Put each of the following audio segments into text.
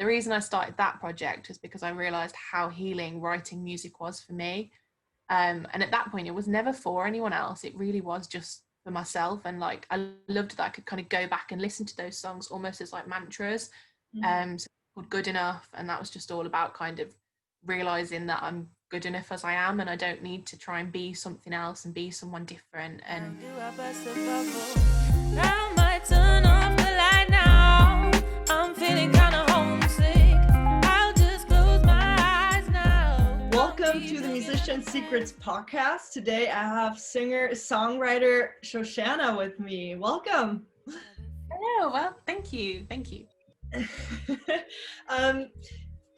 the reason I started that project is because I realized how healing writing music was for me. And at that point, it was never for anyone else. It really was just for myself. And like, I loved that I could kind of go back and listen to those songs almost as like mantras. So called Good Enough. And that was just all about kind of realizing that I'm good enough as I am, and I don't need to try and be something else and be someone different. And now might turn off the light now. I'm feeling kind of homesick. I'll just close my eyes now. Welcome to the Musician Secrets podcast. Today I have singer-songwriter Shoshanna with me. Welcome. Oh, well, thank you.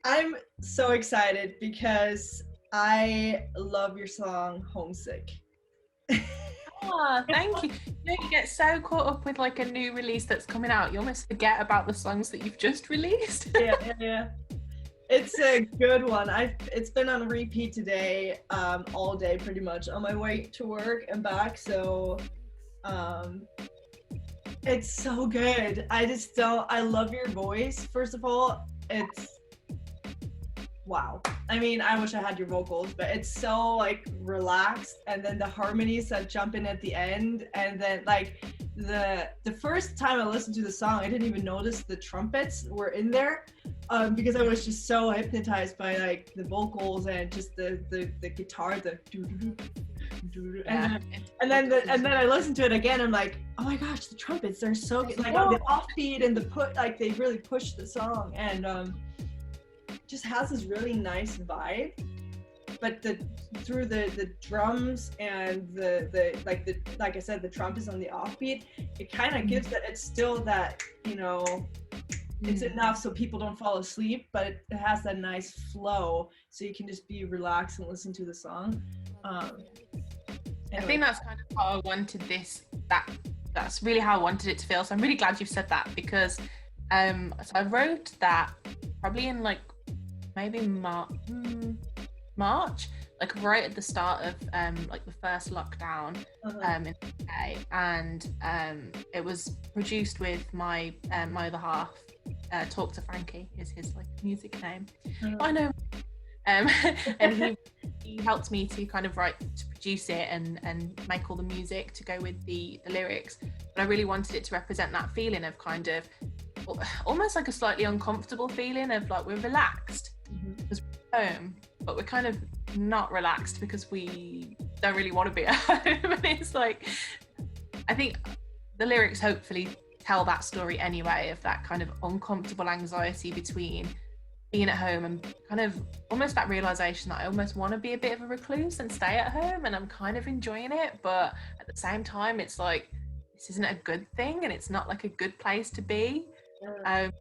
I'm so excited because I love your song Homesick. Thank you. You get so caught up with like a new release that's coming out, you almost forget about the songs that you've just released. Yeah. It's a good one. It's been on repeat today, all day pretty much, on my way to work and back. So it's so good. I love your voice. First of all, it's wow. I mean, I wish I had your vocals, but it's so like relaxed, and then the harmonies that jump in at the end, and then like the first time I listened to the song, I didn't even notice the trumpets were in there, because I was just so hypnotized by like the vocals and just the guitar, the and then I listened to it again. I'm like, oh my gosh, the trumpets, they're so good. Like on the offbeat and like they really push the song, and just has this really nice vibe, but through the drums and the like I said, the trumpets on the offbeat, it kind of gives that, it's still that, it's enough so people don't fall asleep, but it has that nice flow so you can just be relaxed and listen to the song. Anyway. I think that's kind of how I wanted that's really how I wanted it to feel. So I'm really glad you've said that, because so I wrote that probably in like maybe March, like right at the start of like the first lockdown in the UK, and it was produced with my my other half. Talk to Frankie is his like music name. I know. And he helped me to kind of to produce it and make all the music to go with the lyrics. But I really wanted it to represent that feeling of kind of almost like a slightly uncomfortable feeling of like we're relaxed because we're at home, but we're kind of not relaxed because we don't really want to be at home. And it's like, I think the lyrics hopefully tell that story anyway, of that kind of uncomfortable anxiety between being at home and kind of almost that realization that I almost want to be a bit of a recluse and stay at home, and I'm kind of enjoying it, but at the same time it's like this isn't a good thing and it's not like a good place to be. I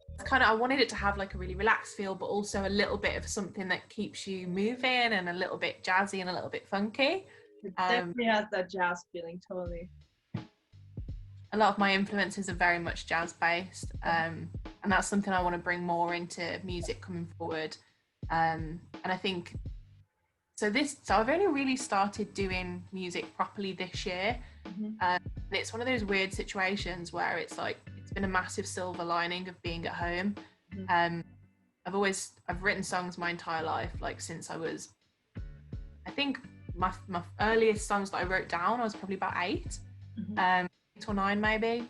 wanted it to have like a really relaxed feel, but also a little bit of something that keeps you moving and a little bit jazzy and a little bit funky. It definitely has that jazz feeling, totally. A lot of my influences are very much jazz based, and that's something I want to bring more into music coming forward. And I think so I've only really started doing music properly this year, and it's one of those weird situations where it's like it's been a massive silver lining of being at home. I've written songs my entire life, like since I was, I think my earliest songs that I wrote down, I was probably about 8 or 9 maybe,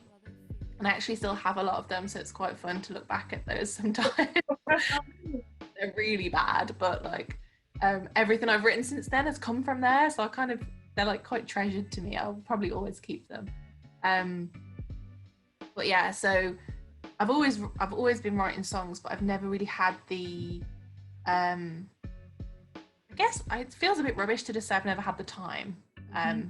and I actually still have a lot of them, so it's quite fun to look back at those sometimes. They're really bad, but like everything I've written since then has come from there, so they're like quite treasured to me. I'll probably always keep them. But yeah, so I've always been writing songs, but I've never really had the I guess it feels a bit rubbish to just say I've never had the time. I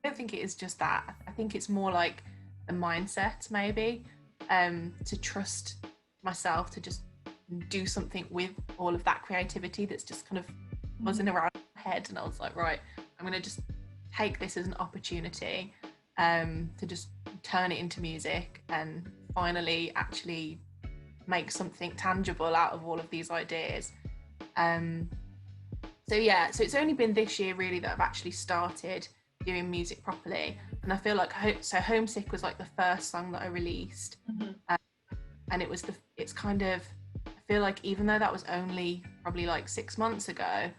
don't think it is just that. I think it's more like the mindset, maybe, to trust myself to just do something with all of that creativity that's just kind of buzzing around my head. And I was like, right, I'm going to just take this as an opportunity to just turn it into music and finally actually make something tangible out of all of these ideas. So it's only been this year really that I've actually started doing music properly, and I feel like Homesick was like the first song that I released, and it's kind of, I feel like even though that was only probably like 6 months ago, I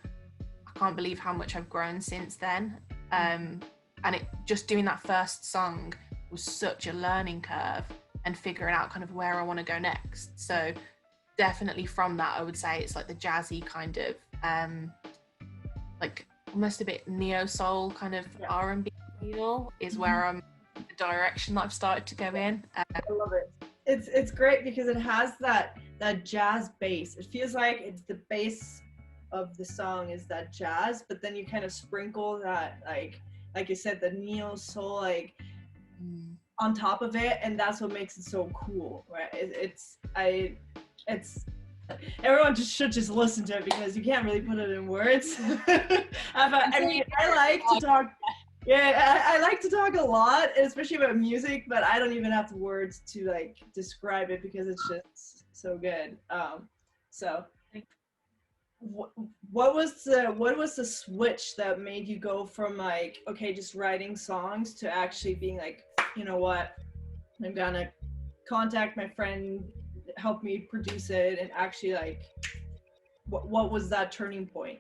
can't believe how much I've grown since then. And it just doing that first song was such a learning curve and figuring out kind of where I want to go next. So definitely from that, I would say it's like the jazzy kind of like almost a bit neo soul kind of R&B feel is where I'm the direction that I've started to go in. I love it. It's great because it has that jazz bass. It feels like it's the bass of the song is that jazz, but then you kind of sprinkle that like you said, the neo soul like on top of it, and that's what makes it so cool, right? It's everyone should just listen to it because you can't really put it in words. I mean, I like to talk. Yeah, I like to talk a lot, especially about music, but I don't even have the words to like describe it because it's just so good. So what was the switch that made you go from like, okay, just writing songs to actually being like, you know what, I'm gonna contact my friend, help me produce it, and actually like, what was that turning point?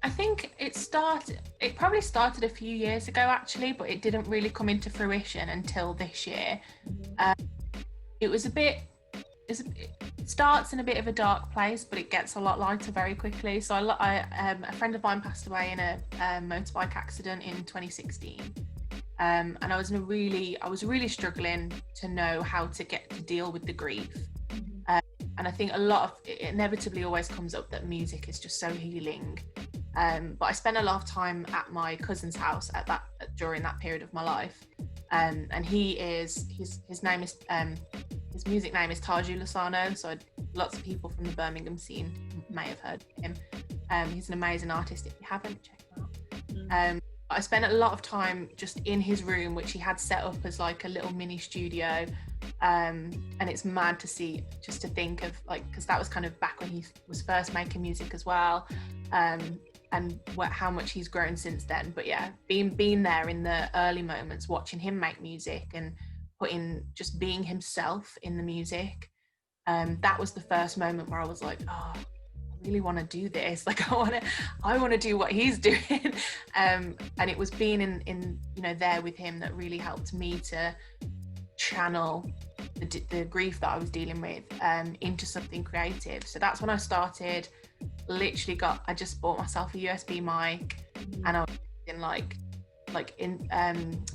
I think it probably started a few years ago actually, but it didn't really come into fruition until this year. It starts in a bit of a dark place, but it gets a lot lighter very quickly. So a friend of mine passed away in a motorbike accident in 2016. And I was really struggling to know how to get to deal with the grief. And I think a lot of it inevitably always comes up that music is just so healing. But I spent a lot of time at my cousin's house during that period of my life. And his music name is Taju Lozano, so lots of people from the Birmingham scene may have heard of him. He's an amazing artist. If you haven't, check him out. I spent a lot of time just in his room, which he had set up as like a little mini studio. And it's mad to think of like, because that was kind of back when he was first making music as well. And how much he's grown since then. But yeah, being there in the early moments, watching him make music and just being himself in the music, that was the first moment where I was like, oh, I really want to do this. Like I want to do what he's doing. And it was being in there with him that really helped me to channel the grief that I was dealing with into something creative. So that's when I started. I just bought myself a USB mic, and I was in like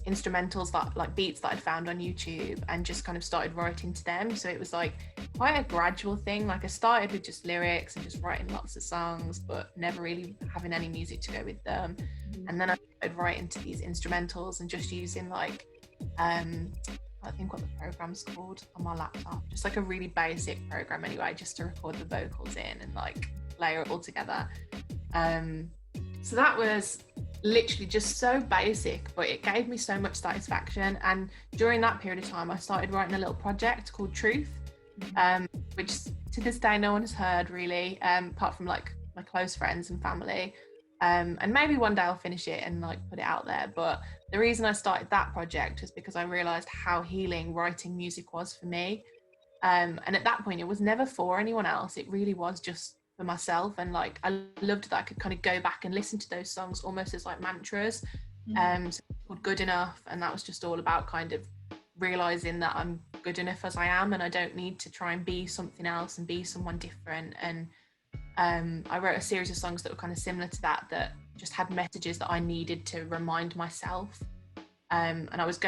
instrumentals that like beats that I'd found on YouTube, and just kind of started writing to them. So it was like quite a gradual thing. Like I started with just lyrics and just writing lots of songs, but never really having any music to go with them. And then I started writing to these instrumentals and just using like I think what the program's called on my laptop, just like a really basic program anyway, just to record the vocals in and like layer it all together. So that was literally just so basic, but it gave me so much satisfaction. And during that period of time, I started writing a little project called Truth, which to this day no one has heard really, apart from like my close friends and family. And maybe one day I'll finish it and like put it out there. But the reason I started that project was because I realized how healing writing music was for me. And at that point, it was never for anyone else. It really was just for myself. And like, I loved that I could kind of go back and listen to those songs almost as like mantras. So called Good Enough. And that was just all about kind of realizing that I'm good enough as I am, and I don't need to try and be something else and be someone different. And I wrote a series of songs that were kind of similar to that just had messages that I needed to remind myself. And I was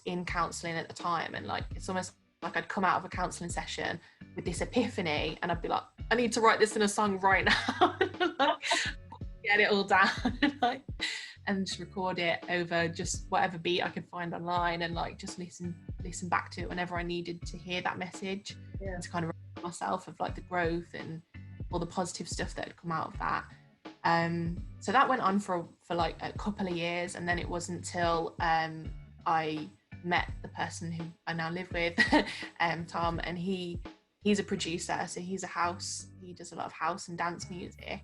in counselling at the time, and like it's almost like I'd come out of a counselling session with this epiphany, and I'd be like, I need to write this in a song right now. Like, get it all down and just record it over just whatever beat I could find online, and like just listen back to it whenever I needed to hear that message, and to kind of remind myself of like the growth and all the positive stuff that had come out of that. So that went on for like a couple of years, and then it wasn't until I met the person who I now live with, Tom, and he's a producer, so he does a lot of house and dance music.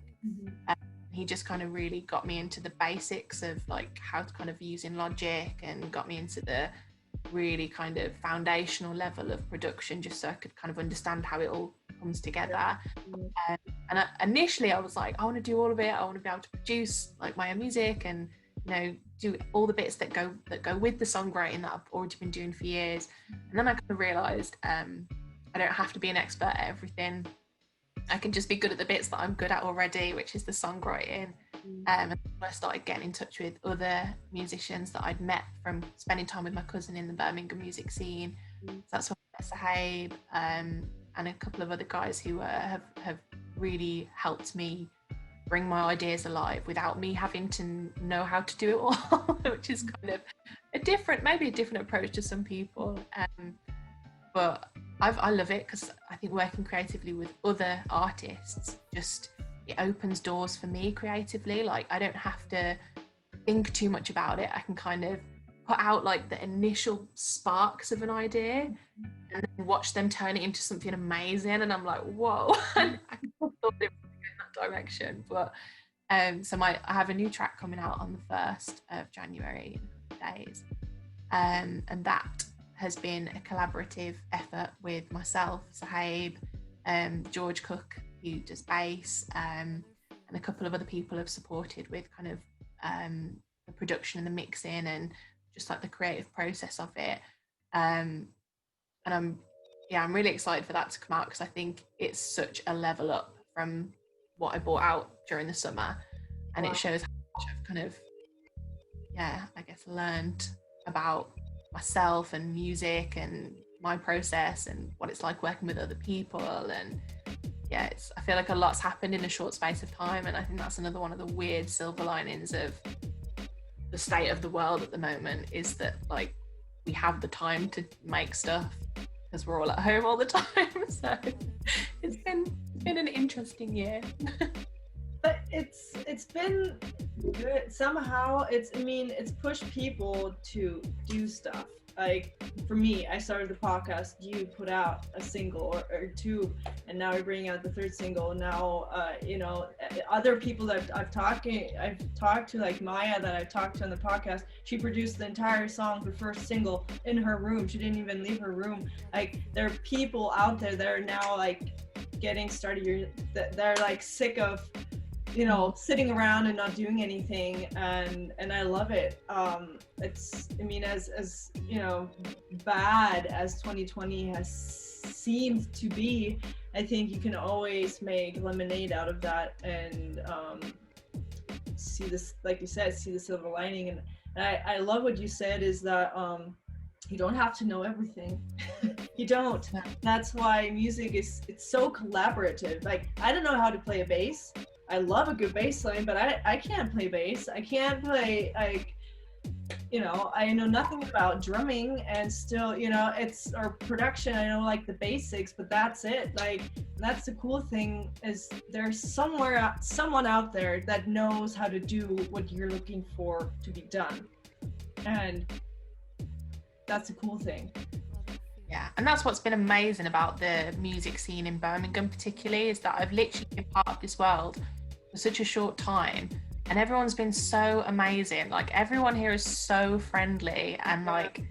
He just kind of really got me into the basics of like how to kind of using Logic, and got me into the really kind of foundational level of production, just so I could kind of understand how it all comes together. Initially I was like, I want to do all of it. I want to be able to produce like my own music and, you know, do all the bits that go with the songwriting that I've already been doing for years. And then I kind of realized I don't have to be an expert at everything. I can just be good at the bits that I'm good at already, which is the songwriting. And I started getting in touch with other musicians that I'd met from spending time with my cousin in the Birmingham music scene. So that's when I met Sahib, and a couple of other guys who have really helped me bring my ideas alive without me having to know how to do it all, which is kind of maybe a different approach to some people. But I love it because I think working creatively with other artists it opens doors for me creatively. Like, I don't have to think too much about it. I can kind of put out like the initial sparks of an idea and then watch them turn it into something amazing, and I'm like, whoa. I thought it was in that direction. But so I have a new track coming out on the 1st of January in a couple of days, and that has been a collaborative effort with myself, Sahib, George Cook, who does bass, and a couple of other people have supported with kind of the production and the mixing and just like the creative process of it. And I'm really excited for that to come out, because I think it's such a level up from what I brought out during the summer, and it shows how much I've kind of I guess learned about myself and music and my process and what it's like working with other people. And I feel like a lot's happened in a short space of time, and I think that's another one of the weird silver linings of the state of the world at the moment, is that like we have the time to make stuff because we're all at home all the time. So it's been an interesting year. But it's been good somehow. It's pushed people to do stuff. Like for me, I started the podcast, you put out a single or two, and now we're bringing out the 3rd single. Now other people that I've talked to, like Maya that I've talked to on the podcast, she produced the entire song, the 1st single, in her room. She didn't even leave her room. Like, there are people out there that are now like getting started, they're like sick of sitting around and not doing anything, and I love it. It's, as bad as 2020 has seemed to be, I think you can always make lemonade out of that, and see this, like you said, see the silver lining. And I love what you said, is that you don't have to know everything. You don't. That's why music it's so collaborative. Like, I don't know how to play a bass. I love a good bass line, but I can't play bass. I can't play, like, I know nothing about drumming, and still, it's, or production, I know like the basics, but that's it. Like, that's the cool thing, is there's someone out there that knows how to do what you're looking for to be done. And that's a cool thing. Yeah, and that's what's been amazing about the music scene in Birmingham particularly, is that I've literally been part of this world for such a short time, and everyone's been so amazing. Like, everyone here is so friendly, and like,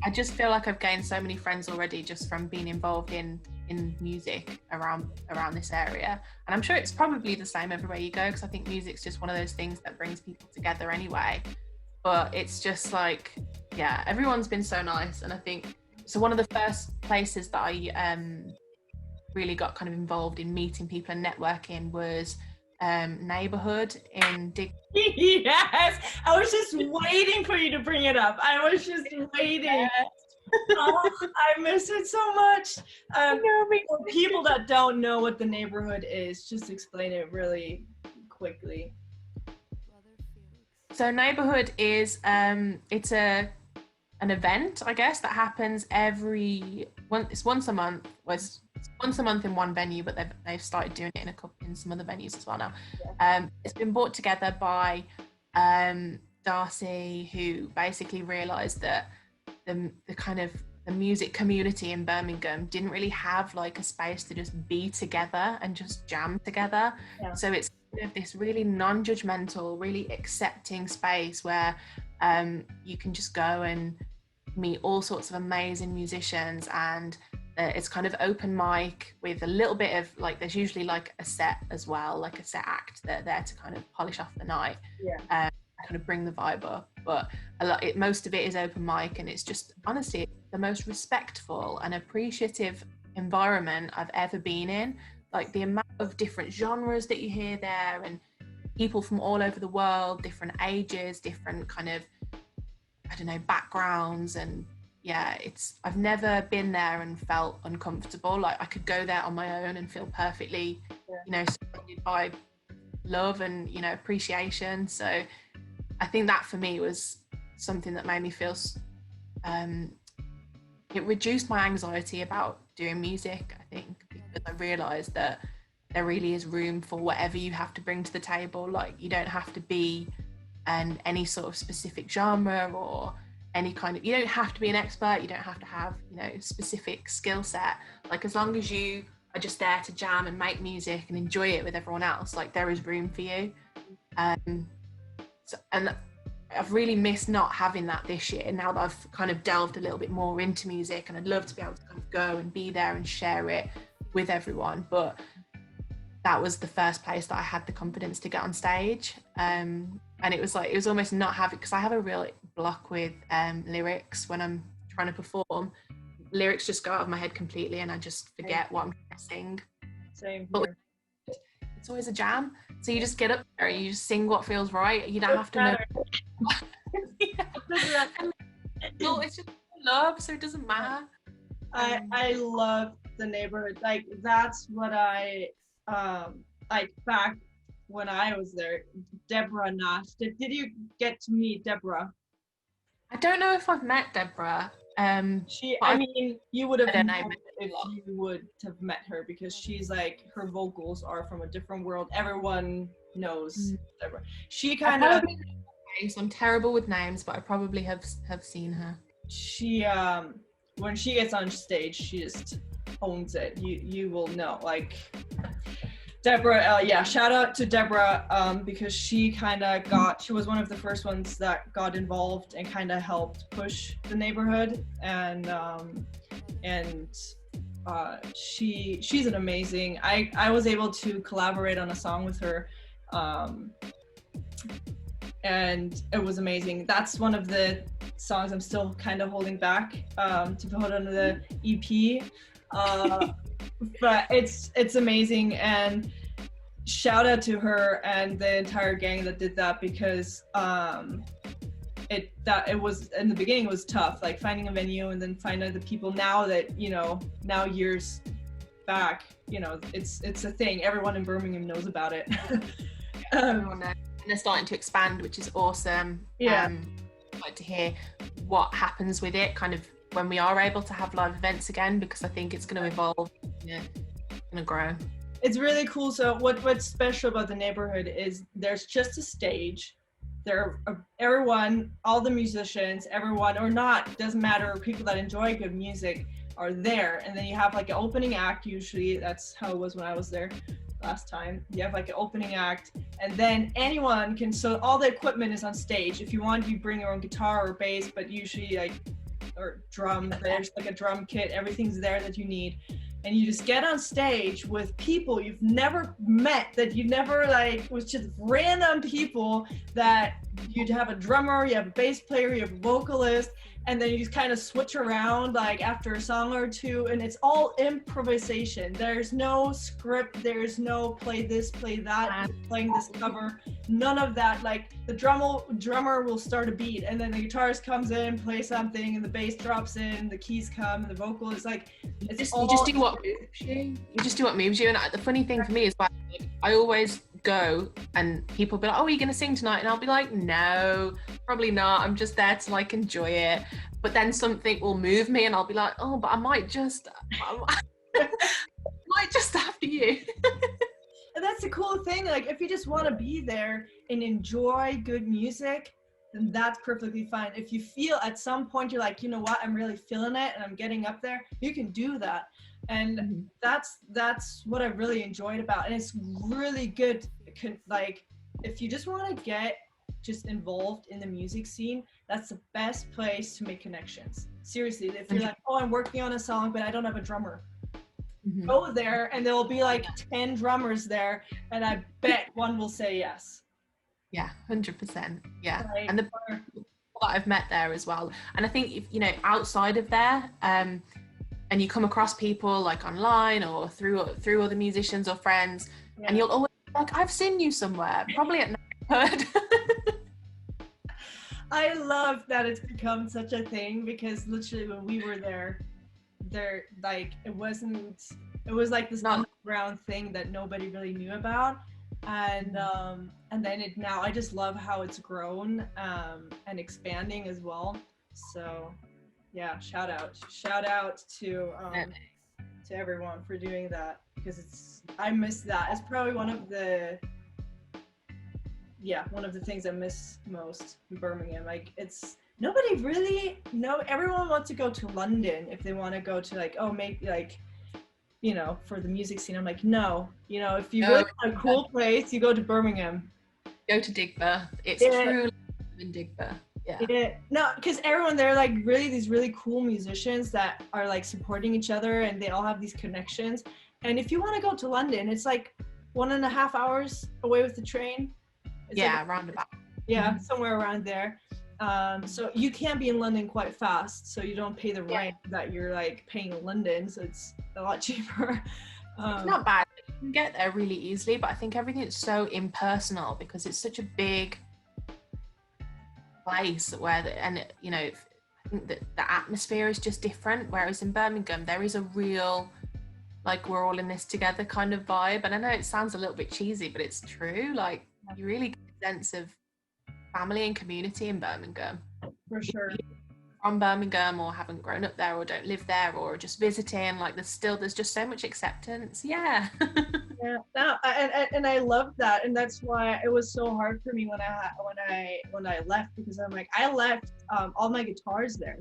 I just feel like I've gained so many friends already just from being involved in music around this area. And I'm sure it's probably the same everywhere you go, because I think music's just one of those things that brings people together anyway. But it's just like, everyone's been so nice. And I think so one of the first places that I really got kind of involved in meeting people and networking was Neighborhood in Yes, I was just waiting for you to bring it up. I was just waiting. Oh, I miss it so much. For people that don't know what the Neighborhood is, just explain it really quickly. So Neighborhood is it's an event, I guess, that happens it's once a month. It's once a month in one venue, but they've started doing it in some other venues as well now. It's been brought together by Darcy, who basically realised that the kind of the music community in Birmingham didn't really have like a space to just be together and just jam together. So it's kind of this really non-judgmental, really accepting space where you can just go and meet all sorts of amazing musicians, and it's kind of open mic with a little bit of like, there's usually like a set as well, like a set act that are there to kind of polish off the night, kind of bring the vibe up. But most of it is open mic, and it's just honestly the most respectful and appreciative environment I've ever been in. Like the amount of different genres that you hear there, and people from all over the world, different ages, different kind of, I don't know, backgrounds. And yeah, I've never been there and felt uncomfortable. Like I could go there on my own and feel perfectly, you know, surrounded by love and, you know, appreciation. So I think that for me was something that made me feel, it reduced my anxiety about doing music, I think, because I realised that there really is room for whatever you have to bring to the table. Like you don't have to be any sort of specific genre or any kind of, you don't have to be an expert, you don't have to have, you know, specific skill set. Like as long as you are just there to jam and make music and enjoy it with everyone else, like there is room for you. And I've really missed not having that this year, now that I've kind of delved a little bit more into music, and I'd love to be able to kind of go and be there and share it with everyone. But that was the first place that I had the confidence to get on stage. And it was like, it was almost not having, because I have a real block with lyrics when I'm trying to perform. Lyrics just go out of my head completely, and I just forget what I'm trying to sing. Same here. But it's always a jam. So you just get up there and you just sing what feels right. You don't have to know. No, it's just love, so it doesn't matter. I love the neighborhood. Like that's what I like back when I was there. Deborah Nash. Did you get to meet Deborah? I don't know if I've met Deborah. I mean, you would have met if you would have met her, because she's like, her vocals are from a different world. Everyone knows Deborah. She kind of. I'm terrible with names, but I probably have seen her. She when she gets on stage, she just owns it. You will know. Like Deborah, shout out to Deborah, because she was one of the first ones that got involved and kind of helped push the neighborhood, and she's an amazing. I was able to collaborate on a song with her, and it was amazing. That's one of the songs I'm still kind of holding back to put on the EP. But it's amazing, and shout out to her and the entire gang that did that, because it was, in the beginning, it was tough, like finding a venue and then finding the people. Now that, you know, now years back, you know, it's a thing. Everyone in Birmingham knows about it. Everyone knows. And they're starting to expand, which is awesome. I'd like to hear what happens with it, kind of when we are able to have live events again, because I think it's going to evolve, it's going to grow. It's really cool. So what's special about the neighborhood is there's just a stage. There, everyone, all the musicians, everyone or not, doesn't matter, people that enjoy good music are there. And then you have like an opening act. Usually that's how it was when I was there last time. You have like an opening act, and then anyone can, so all the equipment is on stage. If you want, you bring your own guitar or bass, but usually like, or drum, there's like a drum kit, everything's there that you need. And you just get on stage with people you've never met, that you never like, was just random people that you'd have a drummer, you have a bass player, you have a vocalist, and then you just kind of switch around like after a song or two, and it's all improvisation. There's no script, there's no play this, play that, playing this cover, none of that. Like the drummer will start a beat, and then the guitarist comes in, plays something, and the bass drops in, the keys come, and the vocal is like, you just do what moves you. You just do what moves you. And the funny thing for me is, like, I always go and people be like, oh, are you gonna sing tonight? And I'll be like, no, probably not, I'm just there to like enjoy it. But then something will move me and I'll be like, oh, but I might just after you. And that's the cool thing, like if you just want to be there and enjoy good music, then that's perfectly fine. If you feel at some point you're like, you know what, I'm really feeling it and I'm getting up there, you can do that. And that's what I really enjoyed about it. And it's really good, like if you just want to get just involved in the music scene, that's the best place to make connections. Seriously, if you're like, oh, I'm working on a song, but I don't have a drummer, go there and there'll be like 10 drummers there, and I bet one will say yes. Yeah, 100%. Yeah, Right. And the people that I've met there as well. And I think if you know, outside of there, and you come across people like online or through other musicians or friends, and you'll always be like, I've seen you somewhere, probably at Neighborhood. I love that it's become such a thing, because literally when we were there like it was like this underground thing that nobody really knew about, and then now I just love how it's grown and expanding as well. So yeah, shout out to everyone for doing that, because I miss that. It's probably one of the things I miss most in Birmingham. Like, it's nobody really everyone wants to go to London if they want to go to like, oh, maybe like, you know, for the music scene. I'm like, no, you know, if you really want a cool place, you go to Birmingham. Go to Digbeth. It's truly in Digbeth. Yeah. No, because everyone, they're like really these really cool musicians that are like supporting each other, and they all have these connections. And if you want to go to London, it's like 1.5 hours away with the train. It's roundabout. Yeah, somewhere around there. So you can be in London quite fast, so you don't pay the rent that you're like paying in London, so it's a lot cheaper. It's not bad. You can get there really easily, but I think everything is so impersonal because it's such a big place I think that the atmosphere is just different, whereas in Birmingham there is a real, like, we're all in this together kind of vibe. And I know it sounds a little bit cheesy, but it's true. Like, you really get a sense of family and community in Birmingham. For sure. From Birmingham, or haven't grown up there, or don't live there, or just visiting, like there's just so much acceptance. Yeah. And I love that, and that's why it was so hard for me when I left, because I'm like, I left all my guitars there.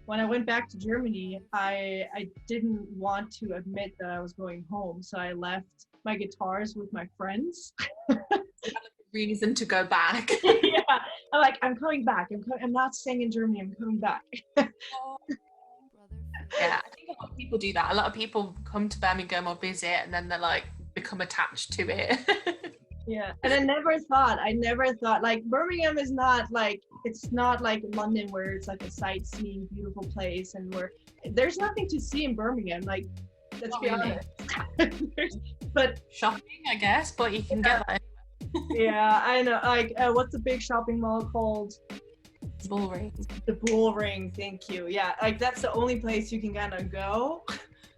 When I went back to Germany, I didn't want to admit that I was going home, so I left my guitars with my friends. Reason to go back. Yeah, I'm like, I'm coming back. I'm not staying in Germany. I'm coming back. Yeah, I think a lot of people do that. A lot of people come to Birmingham or visit, and then they're like become attached to it. Yeah, and I never thought like Birmingham is not like, it's not like London where it's like a sightseeing beautiful place, and where there's nothing to see in Birmingham. Like, let's be honest. But shopping, I guess, but you can get that. Yeah, I know. Like, what's the big shopping mall called? Bullring. The Bullring. Thank you. Yeah, like that's the only place you can kind of go.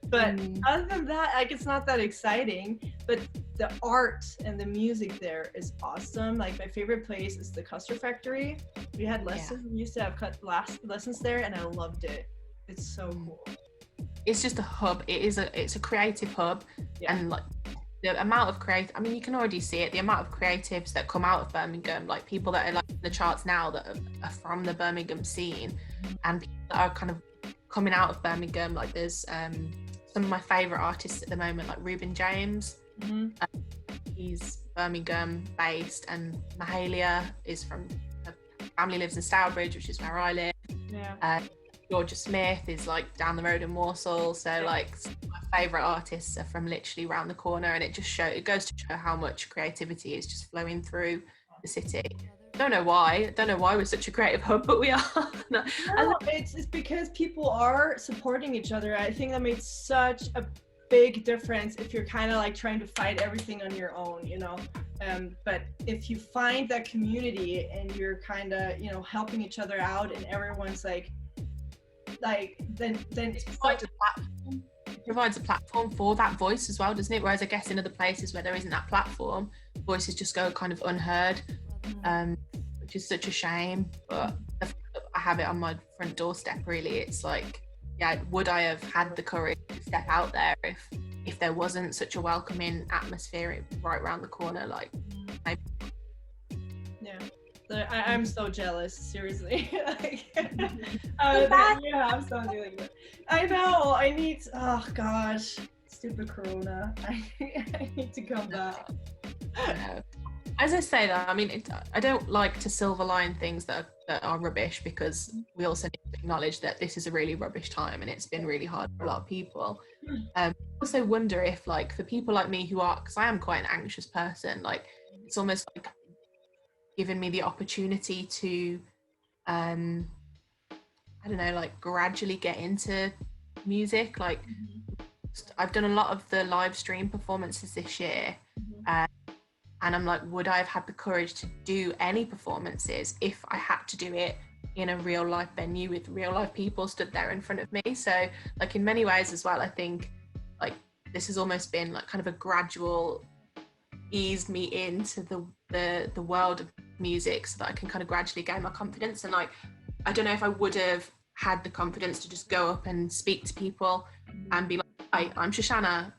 But other than that, like, it's not that exciting. But the art and the music there is awesome. Like, my favorite place is the Custard Factory. We had lessons. We used to have lessons there, and I loved it. It's so cool. It's just a hub. It's a creative hub, and like, the amount of I mean, you can already see it, the amount of creatives that come out of Birmingham, like people that are like in the charts now that are from the Birmingham scene, and people that are kind of coming out of Birmingham. Like, there's some of my favourite artists at the moment, like Reuben James. He's Birmingham based, and Mahalia is from, her family lives in Stourbridge, which is where I live. Georgia Smith is like down the road in Walsall, so like my favourite artists are from literally around the corner, and it goes to show how much creativity is just flowing through the city. Don't know why we're such a creative hub, but we are. No, it's because people are supporting each other. I think that makes such a big difference if you're kind of like trying to fight everything on your own, you know. But if you find that community and you're kind of, you know, helping each other out, and everyone's like then it provides a platform for that voice as well, doesn't it? Whereas I guess in other places where there isn't that platform, voices just go kind of unheard, which is such a shame. But I have it on my front doorstep, really. It's like, yeah, would I have had the courage to step out there if there wasn't such a welcoming atmosphere right around the corner? Like, maybe. Yeah. I'm so jealous, seriously. Like, you have something like that. I know. Oh gosh, stupid Corona. I need to come back. As I say that, I mean, I don't like to silver line things that are rubbish, because we also need to acknowledge that this is a really rubbish time and it's been really hard for a lot of people. I also wonder if, like, for people like me who are, because I am quite an anxious person, like, it's almost like given me the opportunity to, I don't know, like gradually get into music. Like, I've done a lot of the live stream performances this year. And I'm like, would I have had the courage to do any performances if I had to do it in a real life venue with real life people stood there in front of me? So, like, in many ways as well, I think like this has almost been like kind of a gradual eased me into the world of music, so that I can kind of gradually gain my confidence. And like, I don't know if I would have had the confidence to just go up and speak to people and be like, hi, I'm Shoshanna,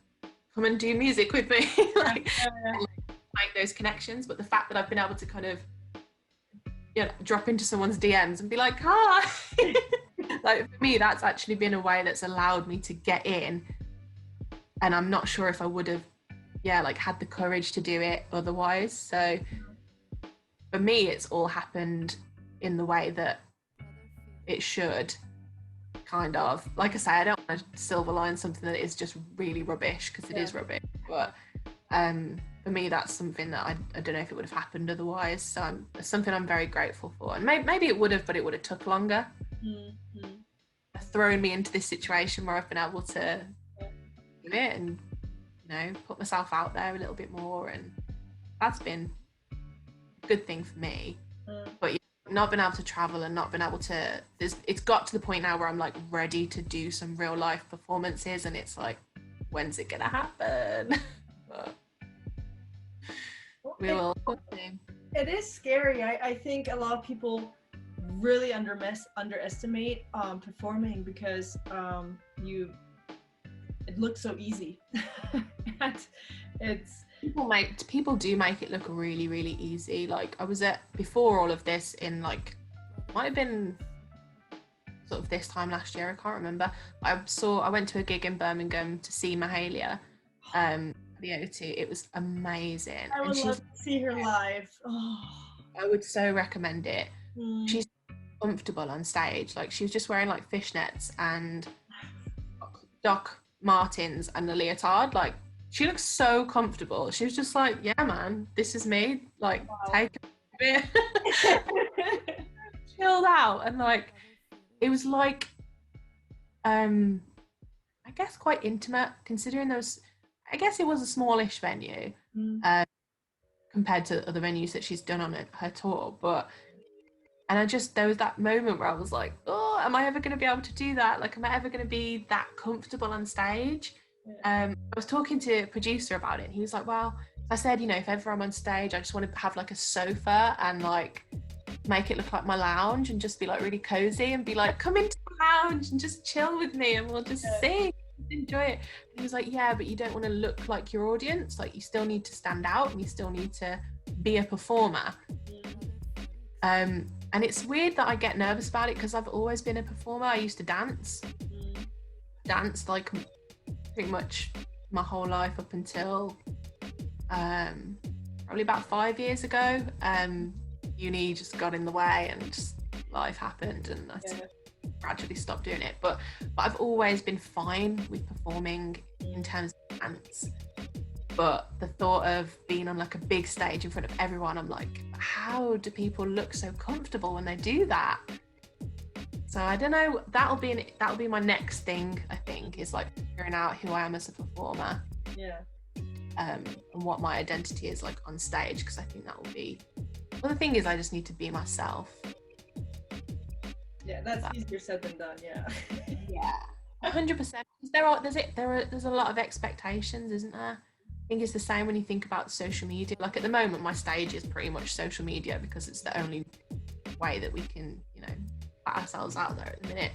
come and do music with me. Like, make those connections. But the fact that I've been able to kind of, you know, drop into someone's DMs and be like, hi, like, for me, that's actually been a way that's allowed me to get in. And I'm not sure if I would have, like, had the courage to do it otherwise. So for me, it's all happened in the way that it should, kind of. Like I say, I don't want to silver line something that is just really rubbish, because it is rubbish. But for me, that's something that I don't know if it would have happened otherwise. So it's something I'm very grateful for. And maybe it would have, but it would have took longer. Thrown me into this situation where I've been able to do it and, you know, put myself out there a little bit more, and that's been a good thing for me. But not been able to travel and not been able to, it's got to the point now where I'm like ready to do some real life performances, and it's like, when's it gonna happen? But we will see. It is scary. I think a lot of people really underestimate performing, because it looks so easy. And it's people do make it look really, really easy. Like, I was at, before all of this, in like, might have been sort of this time last year, I can't remember. I went to a gig in Birmingham to see Mahalia, the O2. It was amazing. I would love to see her live. I would so recommend it. She's comfortable on stage. Like, she was just wearing like fishnets and Doc Martens and a leotard. Like, she looks so comfortable. She was just like, yeah, man, this is me. Like, take a bit. Chilled out. And like, it was like, I guess quite intimate, considering I guess it was a smallish venue compared to other venues that she's done on her tour. But, and there was that moment where I was like, oh, am I ever going to be able to do that? Like, am I ever going to be that comfortable on stage? I was talking to a producer about it, and he was like, well, I said, you know, if ever I'm on stage, I just want to have like a sofa and like make it look like my lounge and just be like really cozy and be like, come into the lounge and just chill with me and we'll just sing, enjoy it. And he was like, yeah, but you don't want to look like your audience. Like, you still need to stand out and you still need to be a performer. And it's weird that I get nervous about it, because I've always been a performer. I used to dance like pretty much my whole life up until probably about 5 years ago. Uni just got in the way and just life happened, and I gradually stopped doing it. But I've always been fine with performing in terms of dance. But the thought of being on like a big stage in front of everyone, I'm like, how do people look so comfortable when they do that? So I don't know, that'll be my next thing, I think, is like figuring out who I am as a performer. And what my identity is like on stage, because I think that will be, well, the thing is, I just need to be myself. Yeah, that's easier said than done. Yeah 100%. There's a lot of expectations, isn't there? I think it's the same when you think about social media. Like, at the moment, my stage is pretty much social media, because it's the only way that we can, you know, put ourselves out there at the minute.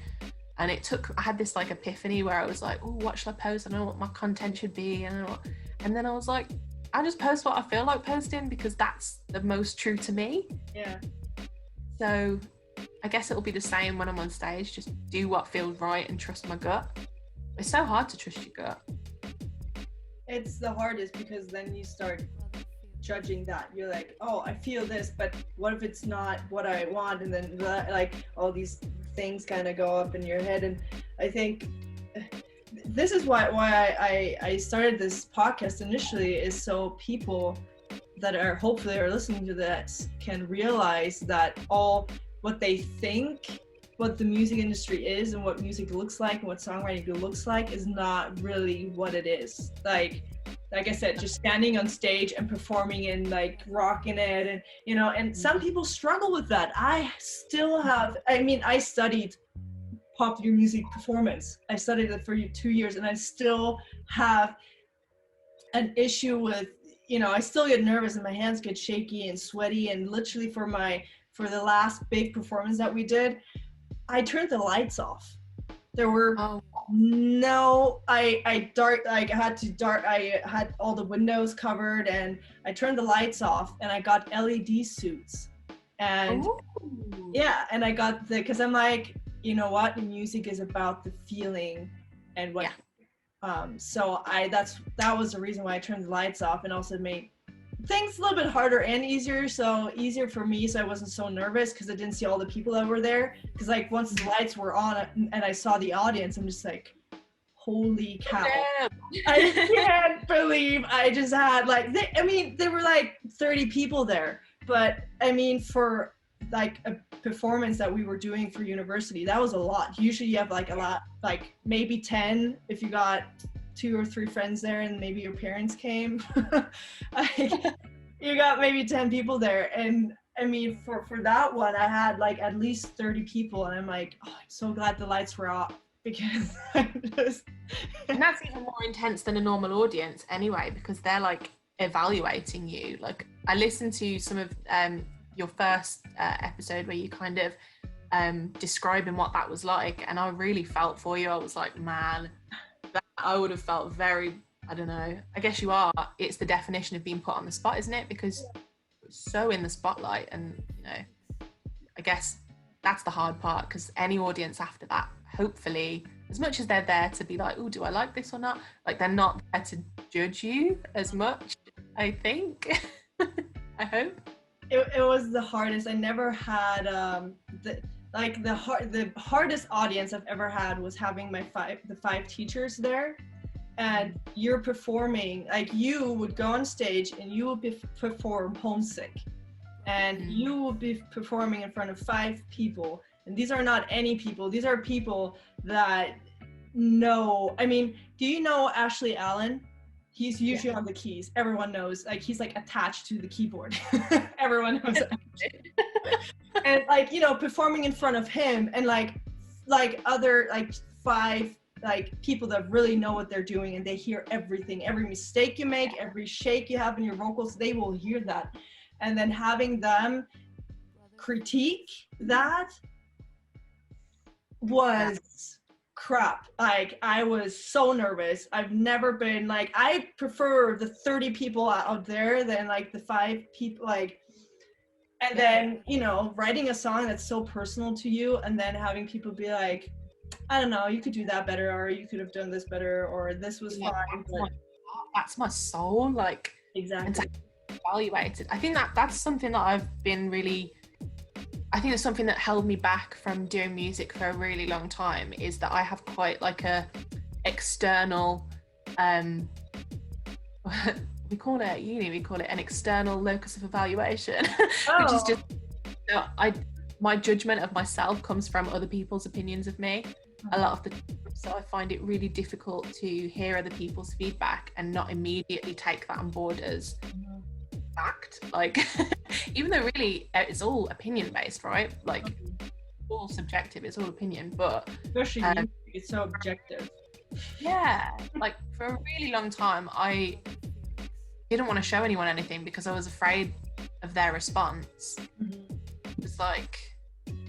And I had this like epiphany where I was like, oh, what should I post? I don't know what my content should be. And then I was like, I just post what I feel like posting, because that's the most true to me. So I guess it'll be the same when I'm on stage. Just do what feels right and trust my gut. It's so hard to trust your gut. It's the hardest, because then you start judging that. You're like, oh, I feel this, but what if it's not what I want? And then like all these things kind of go up in your head. And I think this is why I started this podcast initially, is so people that are hopefully are listening to this can realize that all what they think what the music industry is and what music looks like and what songwriting looks like is not really what it is. Like I said, just standing on stage and performing and like rocking it, and you know, and some people struggle with that. I studied popular music performance. I studied it for 2 years, and I still have an issue with, you know, I still get nervous and my hands get shaky and sweaty, and literally for the last big performance that we did, I turned the lights off. There were I had all the windows covered, and I turned the lights off, and I got LED suits. And and I got because I'm like, you know what, music is about the feeling and what so that was the reason why I turned the lights off, and also made things a little bit harder and easier for me, so I wasn't so nervous because I didn't see all the people that were there. Because like once the lights were on and I saw the audience, I'm just like, holy cow. I can't believe I just had like there were like 30 people there, but I mean for like a performance that we were doing for university, that was a lot. Usually you have like a lot, like maybe 10 if you got 2 or 3 friends there and maybe your parents came. You got maybe 10 people there, and I mean for that one I had like at least 30 people, and I'm like, oh, I'm so glad the lights were off, because and that's even more intense than a normal audience anyway, because they're like evaluating you. Like I listened to some of your first episode where you kind of describing what that was like, and I really felt for you. I was like, man, I would have felt very, I don't know, I guess you are, it's the definition of being put on the spot, isn't it? Because it's so in the spotlight, and you know, I guess that's the hard part, because any audience after that, hopefully, as much as they're there to be like, oh, do I like this or not, like they're not there to judge you as much, I think. I hope. It was the hardest. I never had the hardest audience I've ever had was having the 5 teachers there, and you're performing, like you would go on stage and you would perform Homesick, and you would be performing in front of 5 people, and these are not any people, these are people that know, I mean, do you know Ashley Allen? He's usually on the keys. Everyone knows, like he's like attached to the keyboard. Everyone knows that. And like, you know, performing in front of him and like other like 5 like people that really know what they're doing, and they hear everything, every mistake you make, every shake you have in your vocals, they will hear that. And then having them critique that was crap. Like I was so nervous. I've never been like, I prefer the 30 people out there than like the 5 people, like, and then, you know, writing a song that's so personal to you, and then having people be like, I don't know, you could do that better, or you could have done this better, or this was fine. That's my soul, like, exactly. Evaluated. I think that's something that I've been really, I think it's something that held me back from doing music for a really long time, is that I have quite like a external, we call it at uni, we call it an external locus of evaluation, which is just, you know, my judgment of myself comes from other people's opinions of me a lot of the time, so I find it really difficult to hear other people's feedback and not immediately take that on board as fact, like even though really it's all opinion based, right? Like all subjective, it's all opinion, but especially it's so objective. Yeah, like for a really long time I didn't want to show anyone anything because I was afraid of their response. It was like,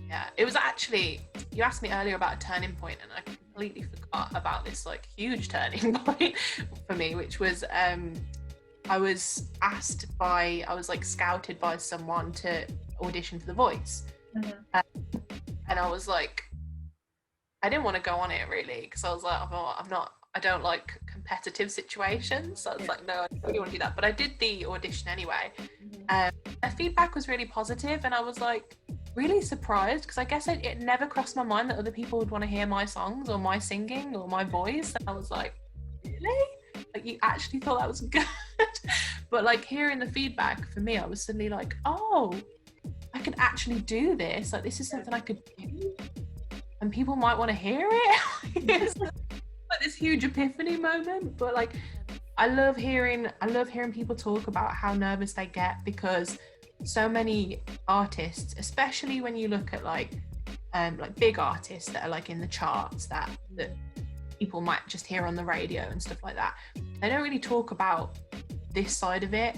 yeah, it was actually, you asked me earlier about a turning point, and I completely forgot about this like huge turning point for me, which was I was like scouted by someone to audition for The Voice. And I was like, I didn't want to go on it really, because I was like, I don't like competitive situations. So I was like, no, I don't really want to do that. But I did the audition anyway. Their feedback was really positive, and I was like really surprised, because I guess it never crossed my mind that other people would want to hear my songs or my singing or my voice. And I was like, really? Like, you actually thought that was good? But like, hearing the feedback, for me, I was suddenly like, oh, I could actually do this. Like, this is something I could do, and people might want to hear it. It's like this huge epiphany moment. But like, I love hearing people talk about how nervous they get, because so many artists, especially when you look at like big artists that are like in the charts that people might just hear on the radio and stuff like that, they don't really talk about this side of it.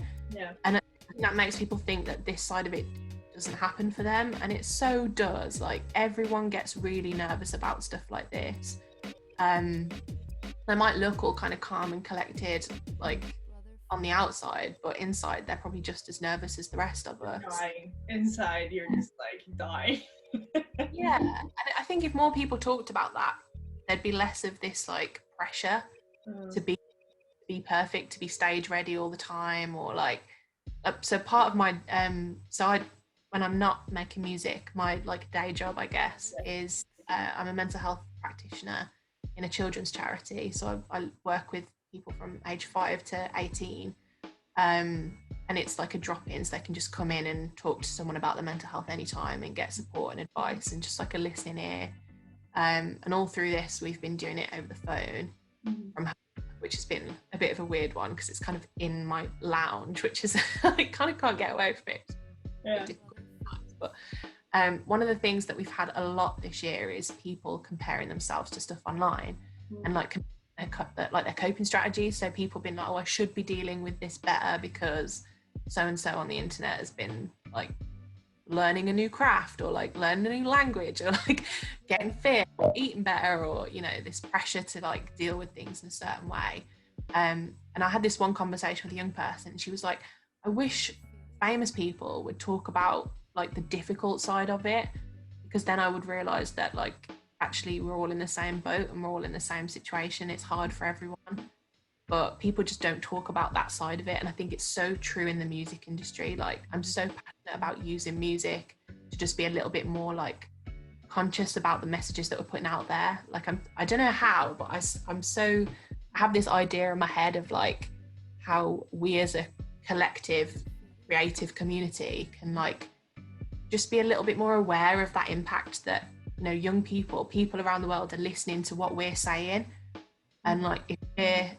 And I think that makes people think that this side of it doesn't happen for them, and it so does. Like, everyone gets really nervous about stuff like this. They might look all kind of calm and collected, like on the outside, but inside they're probably just as nervous as the rest of us. Dying. Inside, you're just like dying. Yeah, and I think if more people talked about that, there'd be less of this like pressure to be perfect, to be stage ready all the time, or like. So part of my when I'm not making music, my like day job, I guess, is I'm a mental health practitioner in a children's charity. So I work with people from age 5 to 18, and it's like a drop-in, so they can just come in and talk to someone about their mental health anytime and get support and advice and just like a listening ear. And all through this, we've been doing it over the phone from home, which has been a bit of a weird one, because it's kind of in my lounge, which is I kind of can't get away from it. Yeah. But one of the things that we've had a lot this year is people comparing themselves to stuff online and like their coping strategies. So people been like, oh, I should be dealing with this better because so and so on the internet has been like learning a new craft, or like learning a new language, or like getting fit or eating better, or you know, this pressure to like deal with things in a certain way. And I had this one conversation with a young person, and she was like, I wish famous people would talk about like the difficult side of it, because then I would realize that like actually we're all in the same boat and we're all in the same situation. It's hard for everyone, but people just don't talk about that side of it. And I think it's so true in the music industry. Like, I'm so passionate about using music to just be a little bit more like conscious about the messages that we're putting out there. Like, I don't know how, but I have this idea in my head of like how we as a collective creative community can like just be a little bit more aware of that impact that, you know, young people around the world are listening to what we're saying. And like, if we're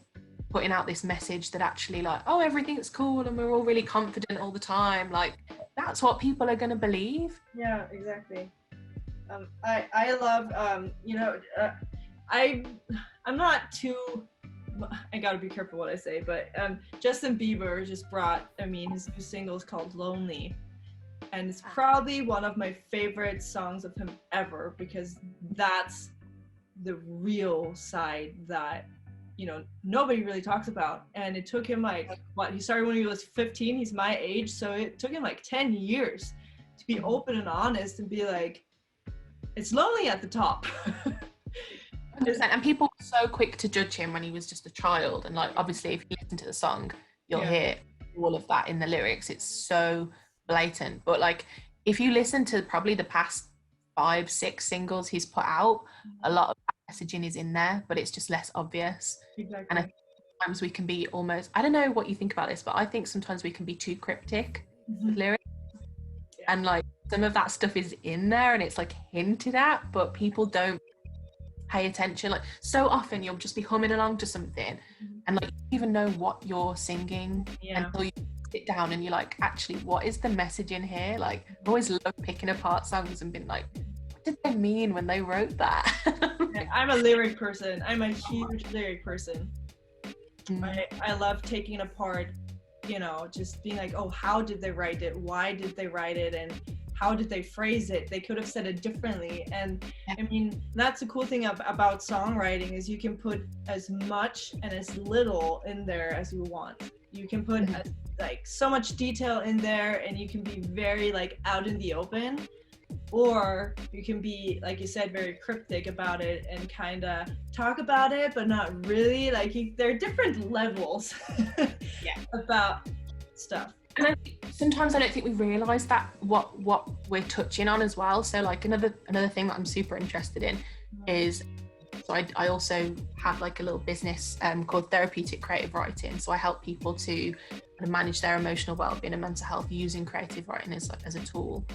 putting out this message that actually like, oh, everything's cool and we're all really confident all the time, like that's what people are going to believe. Yeah, exactly. I love I'm not too, I gotta be careful what I say, but Justin Bieber just brought, his new single is called Lonely, and it's probably one of my favorite songs of him ever, because that's the real side that, you know, nobody really talks about. And it took him like, he started when he was 15, he's my age, so it took him like 10 years to be open and honest and be like, it's lonely at the top. 100%. And people were so quick to judge him when he was just a child, and like obviously if you listen to the song you'll hear all of that in the lyrics. It's so blatant. But like, if you listen to probably the past 5-6 singles he's put out, a lot of messaging is in there, but it's just less obvious. Exactly. And I think sometimes we can be almost, I don't know what you think about this, but I think sometimes we can be too cryptic with lyrics. And like some of that stuff is in there and it's like hinted at, but people don't pay attention. Like, so often you'll just be humming along to something and like you don't even know what you're singing until you sit down and you're like, actually, what is the message in here? Like, I've always loved picking apart songs and been like, what did they mean when they wrote that? I'm a lyric person. I'm a huge lyric person. I love taking apart, you know, just being like, oh, how did they write it? Why did they write it? And how did they phrase it? They could have said it differently. And I mean, that's the cool thing about songwriting, is you can put as much and as little in there as you want. You can put like so much detail in there, and you can be very like out in the open. or you can be, like you said, very cryptic about it and kind of talk about it, but not really. Like there are different levels about stuff. And sometimes I don't think we realise that what we're touching on as well. So like another thing that I'm super interested in is, so I also have like a little business called Therapeutic Creative Writing. So I help people to kind of manage their emotional well-being and mental health using creative writing as a tool.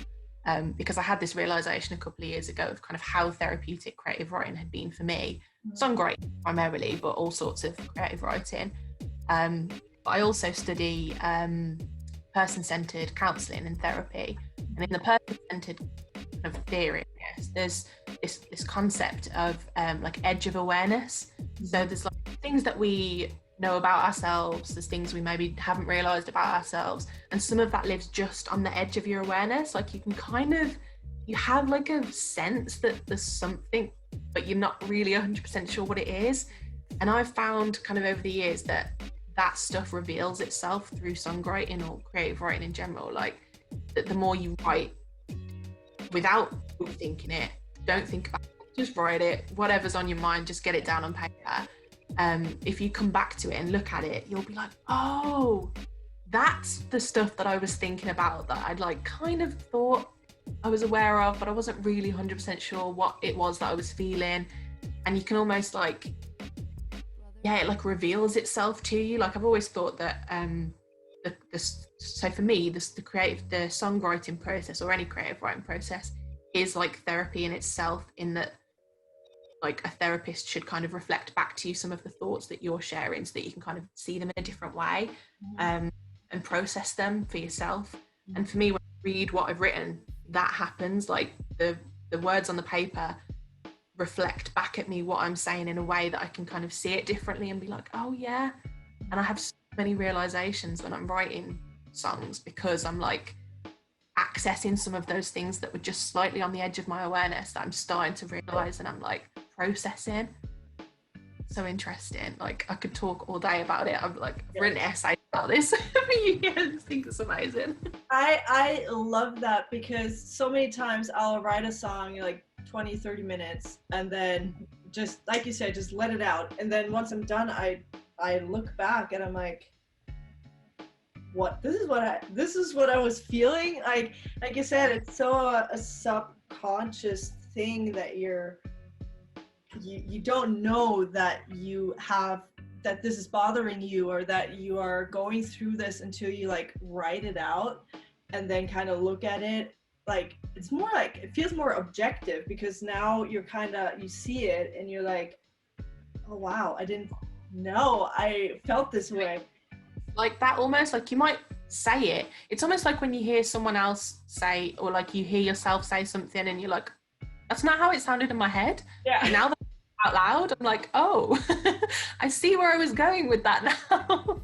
Because I had this realization a couple of years ago of kind of how therapeutic creative writing had been for me, songwriting primarily, but all sorts of creative writing. But I also study person-centered counselling and therapy, and in the person-centered kind of theory, there's this concept of like edge of awareness. So there's like things that we know about ourselves, there's things we maybe haven't realized about ourselves, and some of that lives just on the edge of your awareness. Like you have like a sense that there's something, but you're not really 100% sure what it is. And I've found kind of over the years that stuff reveals itself through songwriting or creative writing in general. Like that the more you write without thinking it, don't think about it, just write it, whatever's on your mind, just get it down on paper. If you come back to it and look at it, you'll be like, oh, that's the stuff that I was thinking about, that I'd like kind of thought I was aware of, but I wasn't really 100% sure what it was that I was feeling. And you can almost like, it like reveals itself to you. Like I've always thought that so for me, the songwriting process, or any creative writing process, is like therapy in itself, in that like a therapist should kind of reflect back to you some of the thoughts that you're sharing, so that you can kind of see them in a different way, and process them for yourself. And for me, when I read what I've written, that happens. Like the words on the paper reflect back at me what I'm saying in a way that I can kind of see it differently and be like, oh yeah. And I have so many realizations when I'm writing songs, because I'm like accessing some of those things that were just slightly on the edge of my awareness, that I'm starting to realize, and I'm like processing. So interesting. Like I could talk all day about it. I've like written essays about this for years. I think it's amazing. I love that, because so many times I'll write a song like 20-30 minutes, and then just like you said, just let it out, and then once I'm done, I look back and I'm like, what, this is what I was feeling. Like you said, it's so a subconscious thing that you don't know that you have, that this is bothering you, or that you are going through this, until you like write it out and then kind of look at it. Like it's more like, it feels more objective, because now you're you see it and you're like, oh wow, I didn't know I felt this way. Like that, almost like you might say it. It's almost like when you hear someone else say, or like you hear yourself say something and you're like, that's not how it sounded in my head. Yeah. And now that I'm out loud, I'm like, oh, I see where I was going with that now.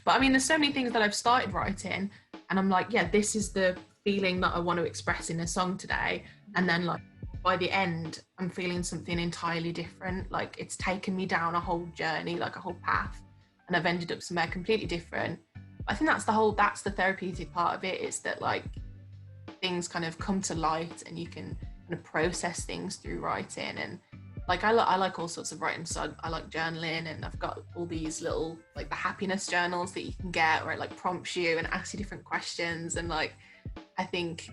But I mean, there's so many things that I've started writing and I'm like, yeah, this is the feeling that I want to express in a song today. And then like by the end, I'm feeling something entirely different. Like it's taken me down a whole journey, like a whole path, and I've ended up somewhere completely different. I think that's the therapeutic part of it, is that like things kind of come to light and you can kind of process things through writing. And like I like all sorts of writing, so I like journaling, and I've got all these little like the happiness journals that you can get, where it like prompts you and asks you different questions. And like I think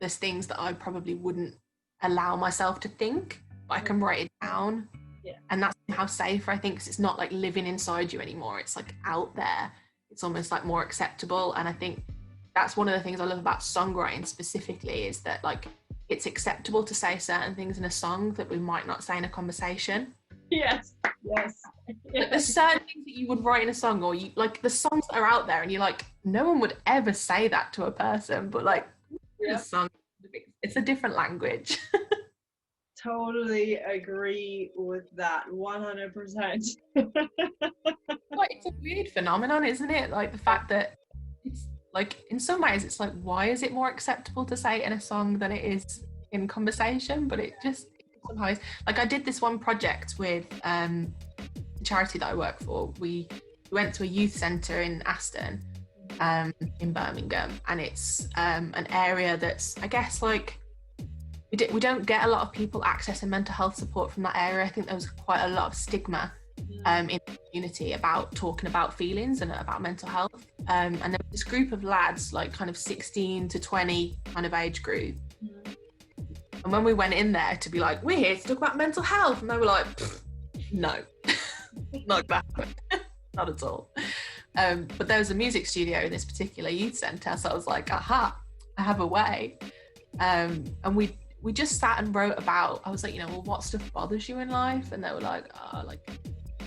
there's things that I probably wouldn't allow myself to think, but I can write it down. Yeah. And that's how safer, I think, because it's not like living inside you anymore. It's like out there. It's almost like more acceptable. And I think that's one of the things I love about songwriting specifically, is that like it's acceptable to say certain things in a song that we might not say in a conversation. Yes. Like there's certain things that you would write in a song, or you like the songs that are out there and you're like, no one would ever say that to a person, but like a song, it's a different language. Totally agree with that, 100%. Like, it's a weird phenomenon, isn't it? Like the fact that it's like, in some ways it's like, why is it more acceptable to say it in a song than it is in conversation? But it just somehow is. Like I did this one project with the charity that I work for. We went to a youth centre in Aston, in Birmingham, and it's an area that's, I guess, like we don't get a lot of people accessing mental health support from that area. I think there was quite a lot of stigma in the community about talking about feelings and about mental health. And there was this group of lads, like kind of 16 to 20 kind of age group. And when we went in there to be like, we're here to talk about mental health, and they were like, no, not that, not at all. But there was a music studio in this particular youth centre, so I was like, aha, I have a way. And we just sat and wrote about, I was like, well, what stuff bothers you in life? And they were like,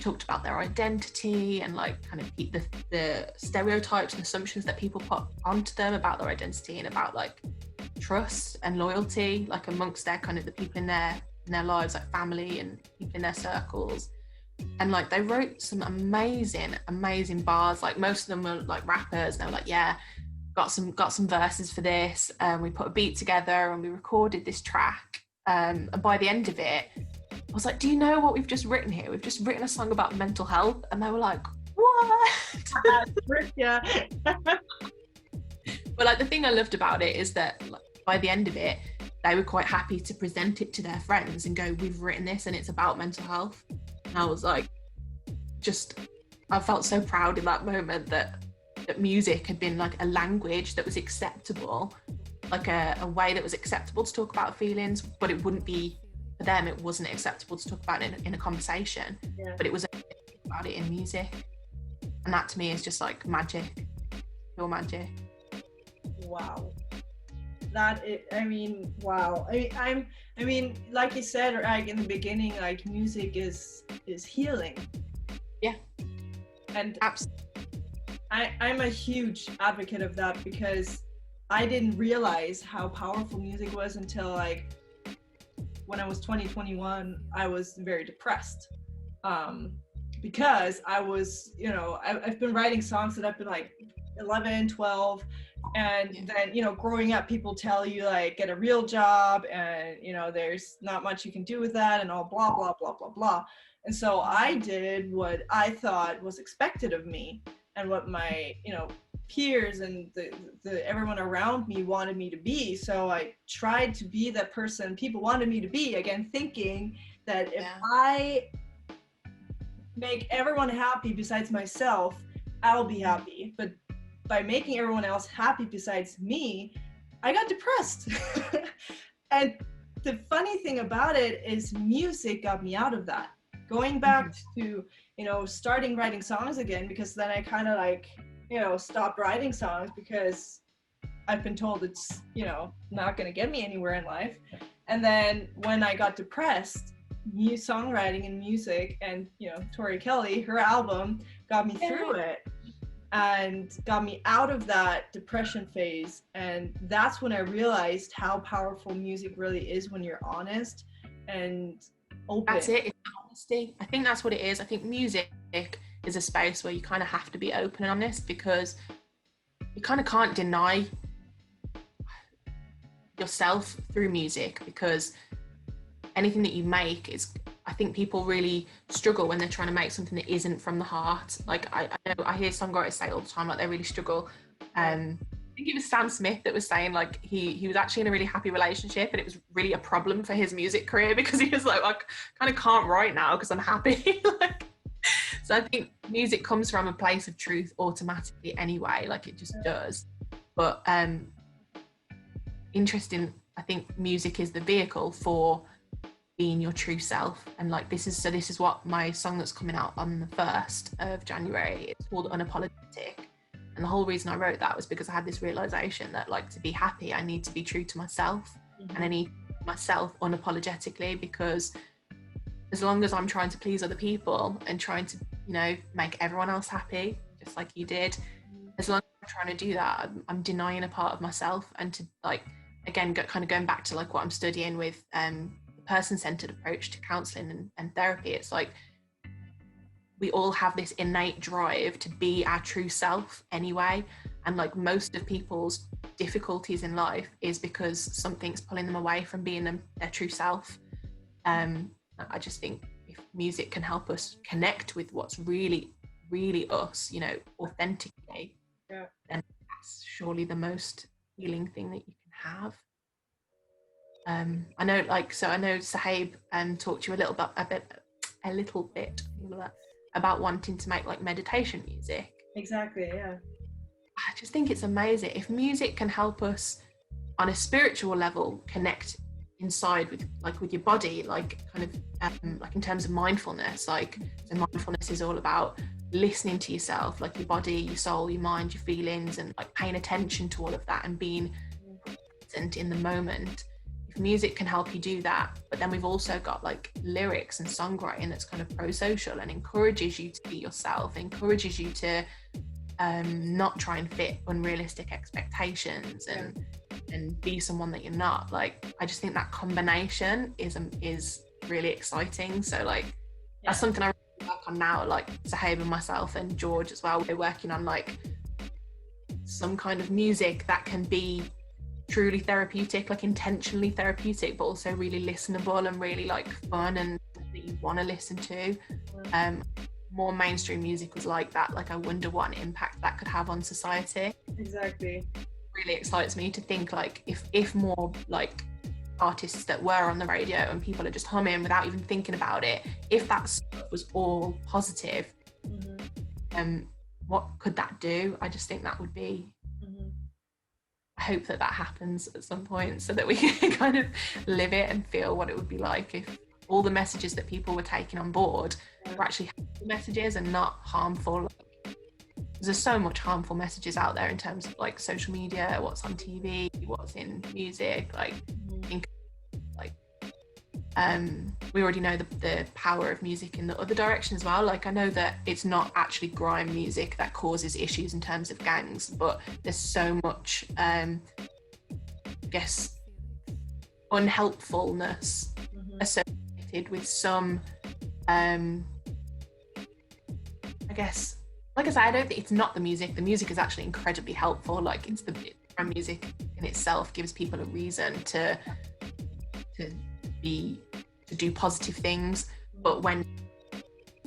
talked about their identity and like kind of the stereotypes and assumptions that people put onto them about their identity and about like trust and loyalty, like amongst their kind of the people in their lives, like family and people in their circles. And like they wrote some amazing bars. Like most of them were like rappers, and they were like, yeah, got some verses for this, and we put a beat together and we recorded this track, and by the end of it I was like, do you know what we've just written here? We've just written a song about mental health. And they were like, what? Yeah. But like the thing I loved about it is that like, by the end of it they were quite happy to present it to their friends and go, we've written this and it's about mental health. And I was like, I felt so proud in that moment that music had been like a language that was acceptable, like a way that was acceptable to talk about feelings, but it wouldn't be, for them it wasn't acceptable to talk about it in a conversation, but it was about it in music. And that to me is just like magic, pure magic. Wow. Wow. I mean, like you said, like in the beginning, like music is healing. Yeah. And absolutely. I'm a huge advocate of that, because I didn't realize how powerful music was until like when I was 21, I was very depressed. Because I was, I've been writing songs that I've been like 11, 12, and then, growing up, people tell you like, get a real job, and, there's not much you can do with that, and all blah, blah, blah, blah, blah. And so I did what I thought was expected of me, and what my, peers and the everyone around me wanted me to be. So I tried to be that person people wanted me to be, again, thinking that if I make everyone happy besides myself, I'll be happy. But by making everyone else happy besides me, I got depressed. And the funny thing about it is music got me out of that. Going back to, starting writing songs again, because then I kind of like, stopped writing songs because I've been told it's, not going to get me anywhere in life. And then when I got depressed, songwriting and music and, Tori Kelly, her album got me through it and got me out of that depression phase. And that's when I realized how powerful music really is when you're honest and open. That's it. It's honesty. I think that's what it is. I think music is a space where you kind of have to be open and honest, because you kind of can't deny yourself through music, because anything that you make is, I think people really struggle when they're trying to make something that isn't from the heart. Like I know I hear songwriters say all the time, like they really struggle. I think it was Sam Smith that was saying like he was actually in a really happy relationship, and it was really a problem for his music career, because he was like, I kind of can't write now because I'm happy. So I think music comes from a place of truth automatically anyway, like it just does. But interesting, I think music is the vehicle for being your true self. And like this is what my song that's coming out on the 1st of January, it's called Unapologetic. And the whole reason I wrote that was because I had this realization that like to be happy, I need to be true to myself, and I need myself unapologetically, because as long as I'm trying to please other people and trying to, make everyone else happy, just like you did, as long as I'm trying to do that, I'm denying a part of myself. And to like, again, kind of going back to like what I'm studying with the person-centered approach to counselling and therapy, it's like we all have this innate drive to be our true self anyway. And like most of people's difficulties in life is because something's pulling them away from being their true self. I just think if music can help us connect with what's really, really us, authentically, then it's surely the most healing thing that you can have. I know Sahib talked to you a little bit about wanting to make like meditation music. Exactly, yeah. I just think it's amazing if music can help us on a spiritual level connect inside with your body, like kind of like in terms of mindfulness. Like, so mindfulness is all about listening to yourself, like your body, your soul, your mind, your feelings, and like paying attention to all of that and being present in the moment. If music can help you do that, but then we've also got like lyrics and songwriting that's kind of pro-social and encourages you to be yourself, encourages you to not try and fit unrealistic expectations and be someone that you're not. Like, I just think that combination is really exciting. So like that's something I really work on now, like Sahib and myself and George as well. We're working on like some kind of music that can be truly therapeutic, like intentionally therapeutic, but also really listenable and really like fun and that you want to listen to. More mainstream music was like that. Like, I wonder what impact that could have on society. Exactly. Really excites me to think like if more like artists that were on the radio and people are just humming without even thinking about it, if that stuff was all positive, what could that do? I just think that would be I hope that happens at some point so that we can kind of live it and feel what it would be like if all the messages that people were taking on board were actually helpful messages and not harmful. There's so much harmful messages out there in terms of like social media, what's on TV, what's in music, like we already know the power of music in the other direction as well. Like, I know that it's not actually grime music that causes issues in terms of gangs, but there's so much I guess unhelpfulness associated with some I guess, like I say, I don't think it's not the music is actually incredibly helpful. Like, it's the grime music in itself gives people a reason to do positive things, but when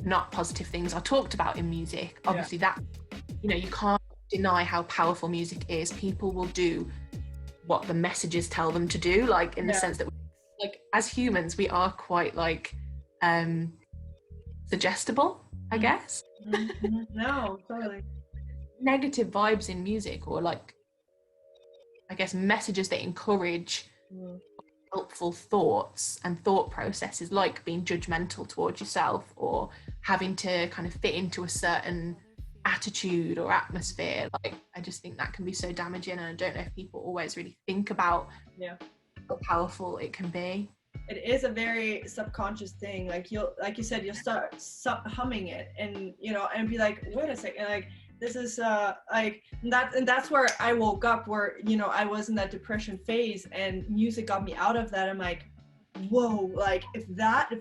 not positive things are talked about in music, obviously that, you know, you can't deny how powerful music is. People will do what the messages tell them to do, like in the sense that like as humans we are quite like suggestible, I guess. No, totally. Negative vibes in music, or like I guess messages that encourage helpful thoughts and thought processes, like being judgmental towards yourself or having to kind of fit into a certain attitude or atmosphere. Like, I just think that can be so damaging, and I don't know if people always really think about how powerful it can be. It is a very subconscious thing. Like, you said, you'll start humming it, and you know, and be like, wait a second, like this is like that, and that's where I woke up, where, you know, I was in that depression phase and music got me out of that. I'm like, whoa, like if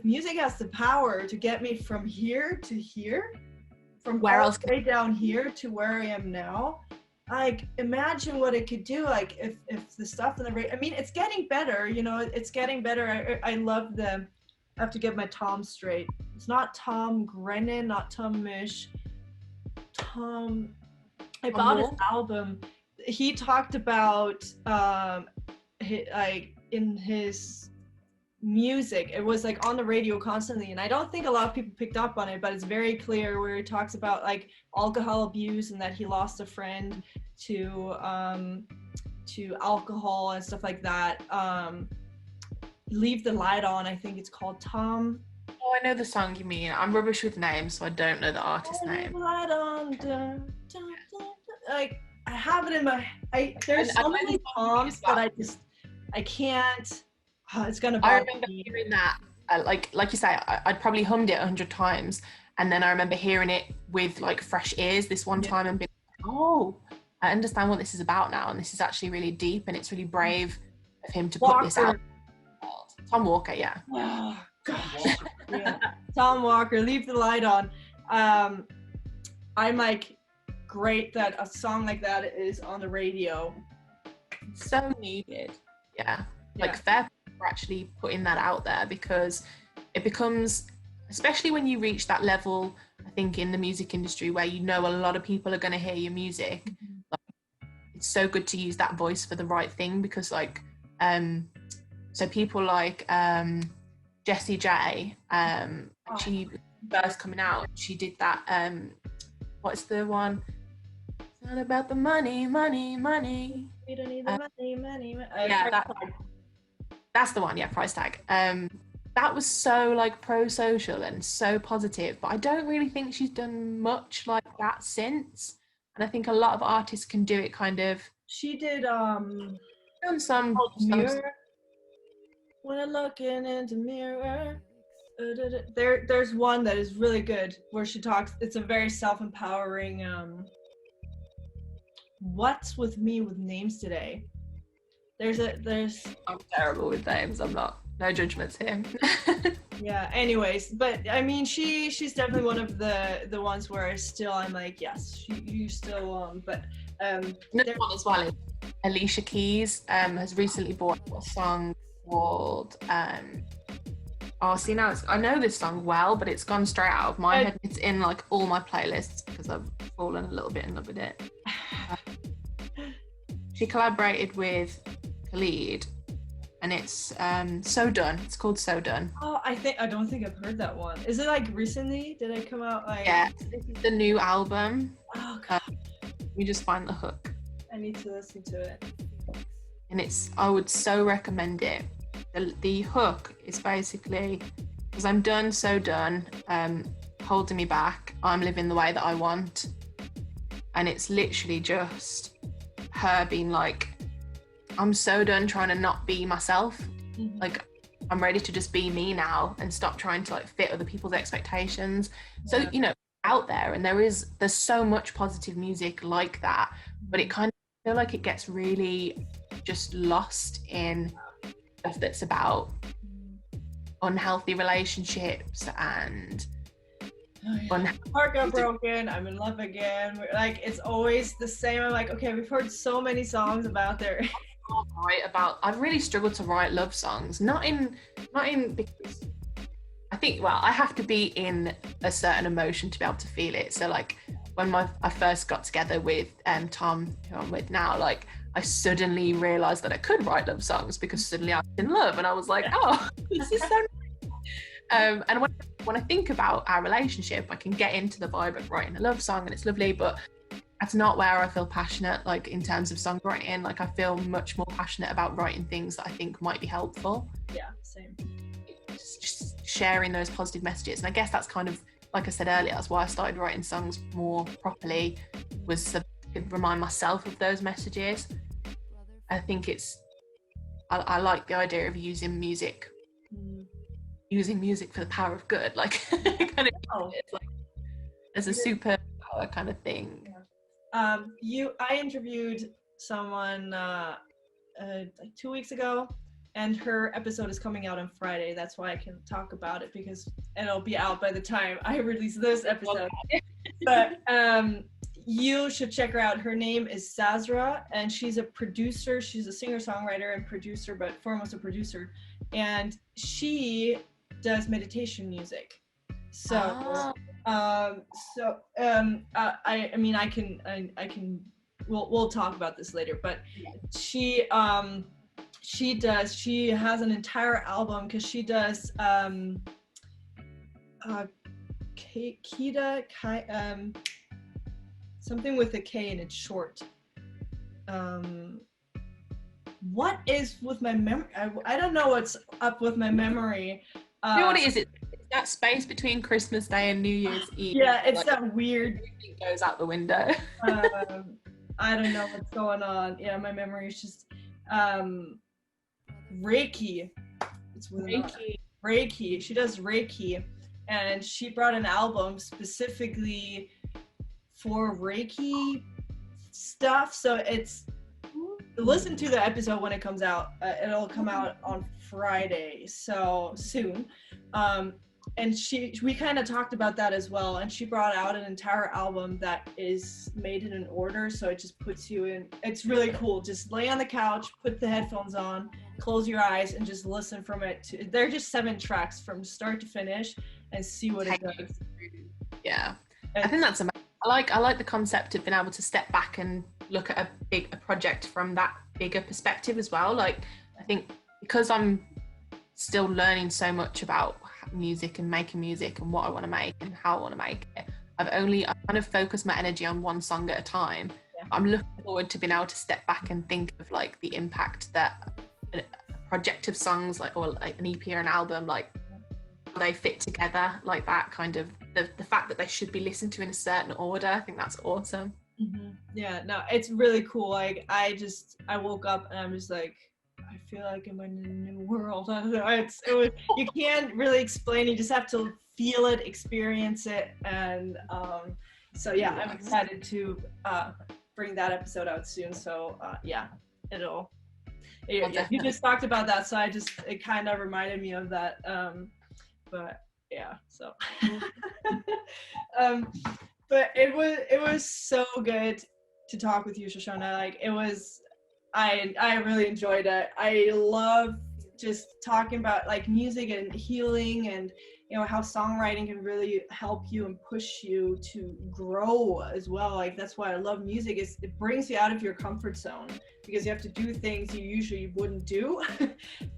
music has the power to get me from here to here, from where else way down here to where I am now, like imagine what it could do. Like if the stuff in the radio, I mean, it's getting better, you know, it's getting better. I love them. I have to get my Tom straight. It's not Tom Grennan, not Tom Misch. Tom, I bought his album. He talked about like in his music, it was like on the radio constantly, and I don't think a lot of people picked up on it, but it's very clear where he talks about like alcohol abuse and that he lost a friend to alcohol and stuff like that. Leave the Light On, I think it's called. Tom. Oh, I know the song you mean. I'm rubbish with names, so I don't know the artist name. Light on, dun, dun, dun, dun. Like, I have it in my. There's so many songs that I can't. Oh, it's gonna. I remember hearing that. Like you say, I'd probably hummed it 100 times, and then I remember hearing it with like fresh ears this one time and being like, oh, I understand what this is about now, and this is actually really deep, and it's really brave of him to put this out. Tom Walker, yeah. Oh, gosh. Tom Walker, Leave the Light On. I'm like, great that a song like that is on the radio. So needed. Yeah. Like, fair for actually putting that out there, because it becomes, especially when you reach that level, I think, in the music industry where you know a lot of people are going to hear your music, like, it's so good to use that voice for the right thing, because like so people like Jessie J, she first coming out, she did that what's the one, it's not about the money, We don't need the money. Yeah, that's the one. Yeah, price tag. That was so like pro-social and so positive, but I don't really think she's done much like that since. And I think a lot of artists can do it kind of. She did Done some mirror. When I'm looking into mirror. There's one that is really good where she talks, it's a very self-empowering what's with me with names today. There's I'm terrible with names. I'm not. No judgments here. Yeah, anyways, but I mean she's definitely one of the ones where I'm like, yes, you still but another one as well is Alicia Keys has recently bought a song called oh, see, now I know this song well, but it's gone straight out of my head. It's in like all my playlists because I've fallen a little bit in love with it. She collaborated with Khalid, and it's So Done. It's called So Done. Oh, I don't think I've heard that one. Is it like recently? Did it come out like? Yeah, this is the new album. Oh god. We just find the hook. I need to listen to it. And I would so recommend it. The hook is basically, because I'm done, so done, holding me back, I'm living the way that I want. And it's literally just her being like, I'm so done trying to not be myself. Mm-hmm. Like, I'm ready to just be me now and stop trying to like fit other people's expectations. Yeah. So, you know, out there, and there's so much positive music like that, but it kind of feel like it gets really just lost in stuff that's about unhealthy relationships and heart got broken, I'm in love again. Like, it's always the same. I'm like, okay, we've heard so many songs about their I've really struggled to write love songs, not in because I think, well, I have to be in a certain emotion to be able to feel it. So like when I first got together with Tom, who I'm with now, like I suddenly realized that I could write love songs because suddenly I was in love, and I was like, oh, this is so nice. And when I think about our relationship, I can get into the vibe of writing a love song and it's lovely, but that's not where I feel passionate, like in terms of songwriting. Like I feel much more passionate about writing things that I think might be helpful. Yeah, same. Just sharing those positive messages. And I guess that's kind of, like I said earlier, that's why I started writing songs more properly, was so I could remind myself of those messages. I think I like the idea of using music for the power of good, like kind of it's like as a super power kind of thing. I interviewed someone like 2 weeks ago, and her episode is coming out on Friday. That's why I can talk about it, because it'll be out by the time I release this episode. But you should check her out. Her name is Sazra, and she's a producer. She's a singer-songwriter and producer, but foremost a producer. And she does meditation music. So, I mean, I can. We'll talk about this later. But she has an entire album, because she does something with a K and it's short. What is with my memory? I don't know what's up with my memory. You know what it is? It's that space between Christmas Day and New Year's Eve. Yeah, it's like, that weird. Everything goes out the window. I don't know what's going on. Yeah, my memory is just Reiki. It's Reiki. She does Reiki, and she brought an album specifically for Reiki stuff. So it's, listen to the episode when it comes out. It'll come out on Friday, so soon. And we kind of talked about that as well, and she brought out an entire album that is made in an order, so it just puts you in. It's really cool. Just lay on the couch, put the headphones on, close your eyes, and just listen from it. They're just 7 tracks from start to finish, and see what it does. Yeah, I think that's amazing. I like the concept of being able to step back and look at a project from that bigger perspective as well. Like, I think because I'm still learning so much about music and making music and what I want to make and how I want to make it, I kind of focus my energy on one song at a time. I'm looking forward to being able to step back and think of like the impact that a project of songs, like, or like an EP or an album, like they fit together, like that kind of the fact that they should be listened to in a certain order. I think that's awesome. Yeah, no, it's really cool. Like I woke up and I'm just like, I feel like I'm in a new world. I don't know. You can't really explain. You just have to feel it, experience it, and so yeah, I'm excited to bring that episode out soon. So yeah, you just talked about that, so it kind of reminded me of that. But yeah, so but it was so good to talk with you, Shoshanna. Like it was, I really enjoyed it. I love just talking about like music and healing, and you know how songwriting can really help you and push you to grow as well. Like that's why I love music, is it brings you out of your comfort zone, because you have to do things you usually wouldn't do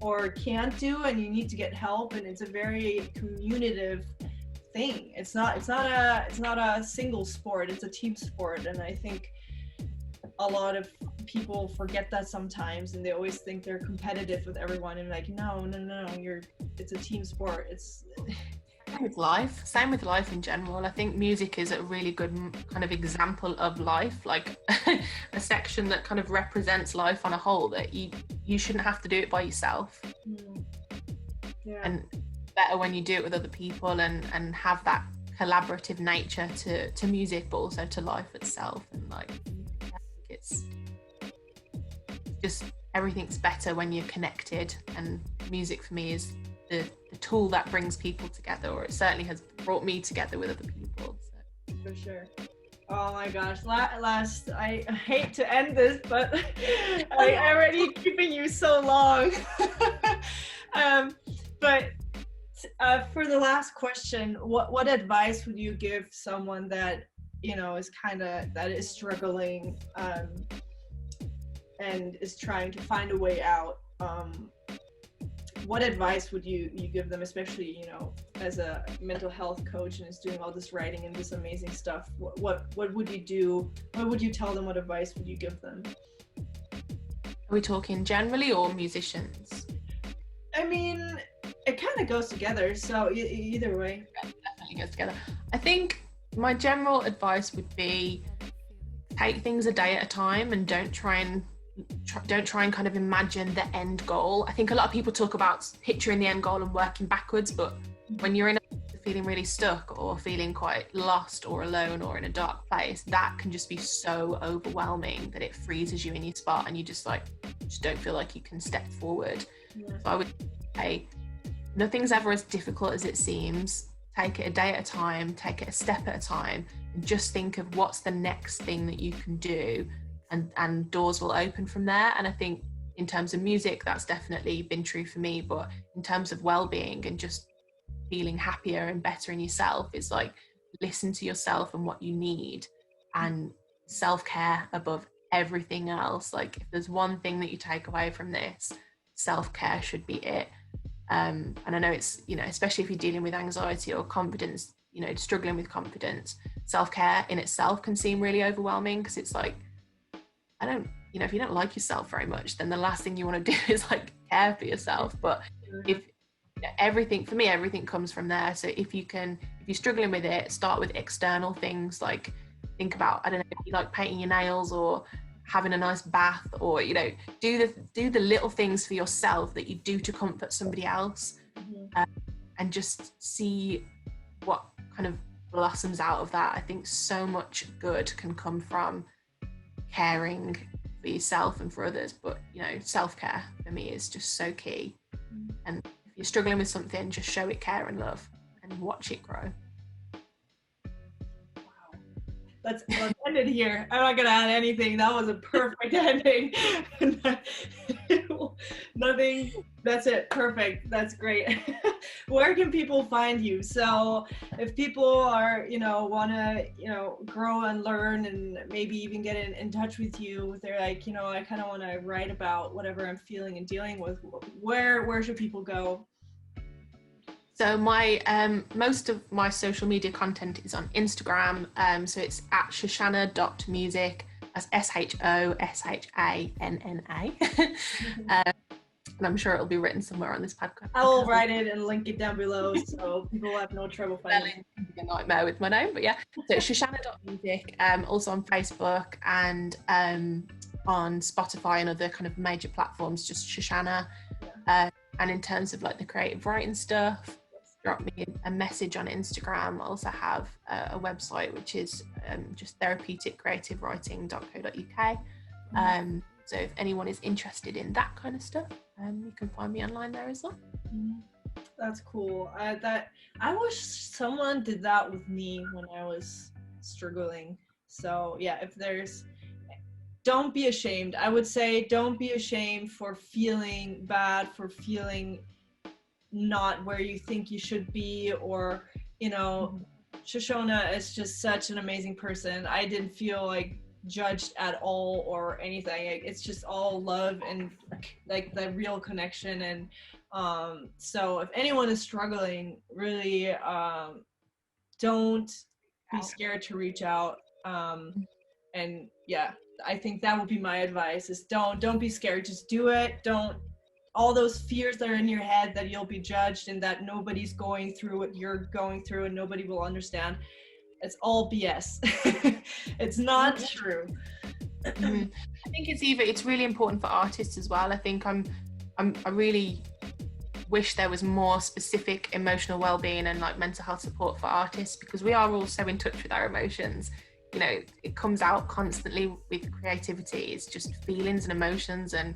or can't do, and you need to get help, and it's a very communicative thing. It's not a single sport, it's a team sport. And I think a lot of people forget that sometimes, and they always think they're competitive with everyone, and like no, it's a team sport. It's same with life in general. I think music is a really good kind of example of life, like a section that kind of represents life on a whole, that you shouldn't have to do it by yourself. Yeah. And better when you do it with other people and have that collaborative nature to music, but also to life itself. And like it's just, everything's better when you're connected, and music for me is the tool that brings people together, or it certainly has brought me together with other people. So. For sure. Oh my gosh, last I hate to end this, but I already keeping you so long. But for the last question, what advice would you give someone that, you know, is that is struggling and is trying to find a way out? What advice would you give them, especially, you know, as a mental health coach and is doing all this writing and this amazing stuff? What would you do? What would you tell them? What advice would you give them? Are we talking generally or musicians? I mean, it kind of goes together, so either way. It definitely goes together. I think my general advice would be take things a day at a time, and don't try and kind of imagine the end goal. I think a lot of people talk about picturing the end goal and working backwards, but when you're feeling really stuck or feeling quite lost or alone or in a dark place, that can just be so overwhelming that it freezes you in your spot, and you just don't feel like you can step forward. So I would say nothing's ever as difficult as it seems. Take it a day at a time, take it a step at a time, and just think of what's the next thing that you can do, and doors will open from there. And I think in terms of music, that's definitely been true for me, but in terms of well-being and just feeling happier and better in yourself, it's like listen to yourself and what you need, and self-care above everything else. Like if there's one thing that you take away from this, self-care should be it. And I know it's, you know, especially if you're dealing with anxiety or confidence, you know, struggling with confidence, self-care in itself can seem really overwhelming, because it's like, if you don't like yourself very much, then the last thing you want to do is like care for yourself. But if everything comes from there. So if you're struggling with it, start with external things, like think about, I don't know, if you like painting your nails or having a nice bath, or, you know, do the little things for yourself that you do to comfort somebody else, and just see what kind of blossoms out of that. I think so much good can come from caring for yourself and for others, but, you know, self-care for me is just so key. And if you're struggling with something, just show it care and love and watch it grow. Let's end it here. I'm not gonna add anything. That was a perfect ending. Nothing. That's it. Perfect. That's great. where can people find you? So if people are, want to, grow and learn and maybe even get in touch with you, they're like, I kind of want to write about whatever I'm feeling and dealing with, where should people go? So my most of my social media content is on Instagram. So it's at Shoshanna.music. That's SHOSHANNA. And I'm sure it'll be written somewhere on this podcast. I will write it and link it down below so people have no trouble finding it. A nightmare with my name, but yeah. So it's Shoshanna.music, also on Facebook and on Spotify and other kind of major platforms, just Shoshanna. And in terms of like the creative writing stuff, drop me a message on Instagram. I also have a website which is just therapeutic.creativewriting.co.uk. So if anyone is interested in that kind of stuff, you can find me online there as well. That's cool. I wish someone did that with me when I was struggling. So yeah, don't be ashamed. I would say don't be ashamed for feeling bad, for feeling not where you think you should be, or Shoshana is just such an amazing person. I didn't feel like judged at all or anything. It's just all love and like the real connection. And so if anyone is struggling, really don't be scared to reach out. And yeah, I think that would be my advice, is don't be scared, just do it. Don't, all those fears that are in your head that you'll be judged and that nobody's going through what you're going through and nobody will understand, it's all BS. It's not true. I think it's really important for artists as well. I think I really wish there was more specific emotional well-being and like mental health support for artists, because we are all so in touch with our emotions. It comes out constantly with creativity. It's just feelings and emotions, and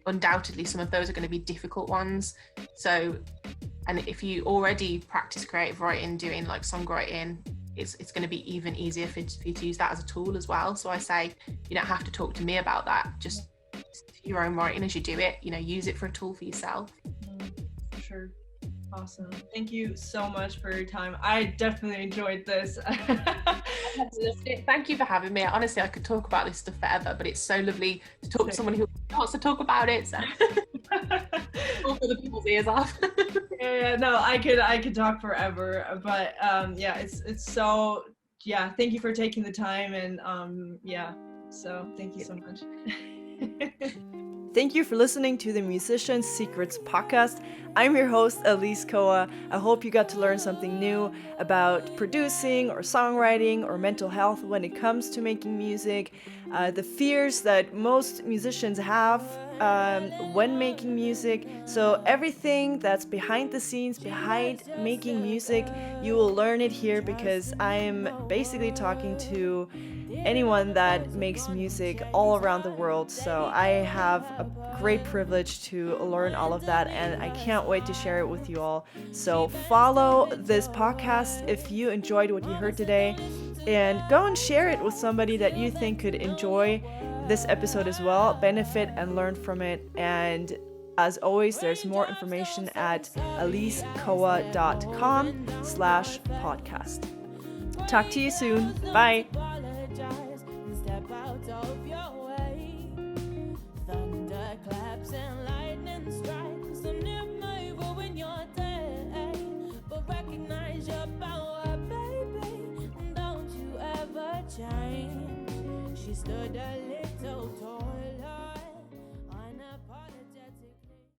undoubtedly some of those are going to be difficult ones. So, and if you already practice creative writing, doing like songwriting, it's going to be even easier for you to use that as a tool as well. So I say you don't have to talk to me about that. Just do your own writing as you do it. Use it for a tool for yourself. For sure. Awesome. Thank you so much for your time. I definitely enjoyed this. Thank you for having me. Honestly, I could talk about this stuff forever, but it's so lovely to talk to someone who wants to talk about it. So all for the people's ears off. No, I could talk forever, but it's so, thank you for taking the time, and so thank you so much. Thank you for listening to the Musician's Secrets podcast. I'm your host, Alise Koa. I hope you got to learn something new about producing or songwriting or mental health when it comes to making music, the fears that most musicians have when making music. So everything that's behind the scenes, behind making music, you will learn it here, because I am basically talking to anyone that makes music all around the world. So I have a great privilege to learn all of that, and I can't wait to share it with you all. So follow this podcast if you enjoyed what you heard today, and go and share it with somebody that you think could enjoy this episode as well, benefit and learn from it. And as always, there's more information at alisekoa.com/podcast. Talk to you soon. Bye. She stood a little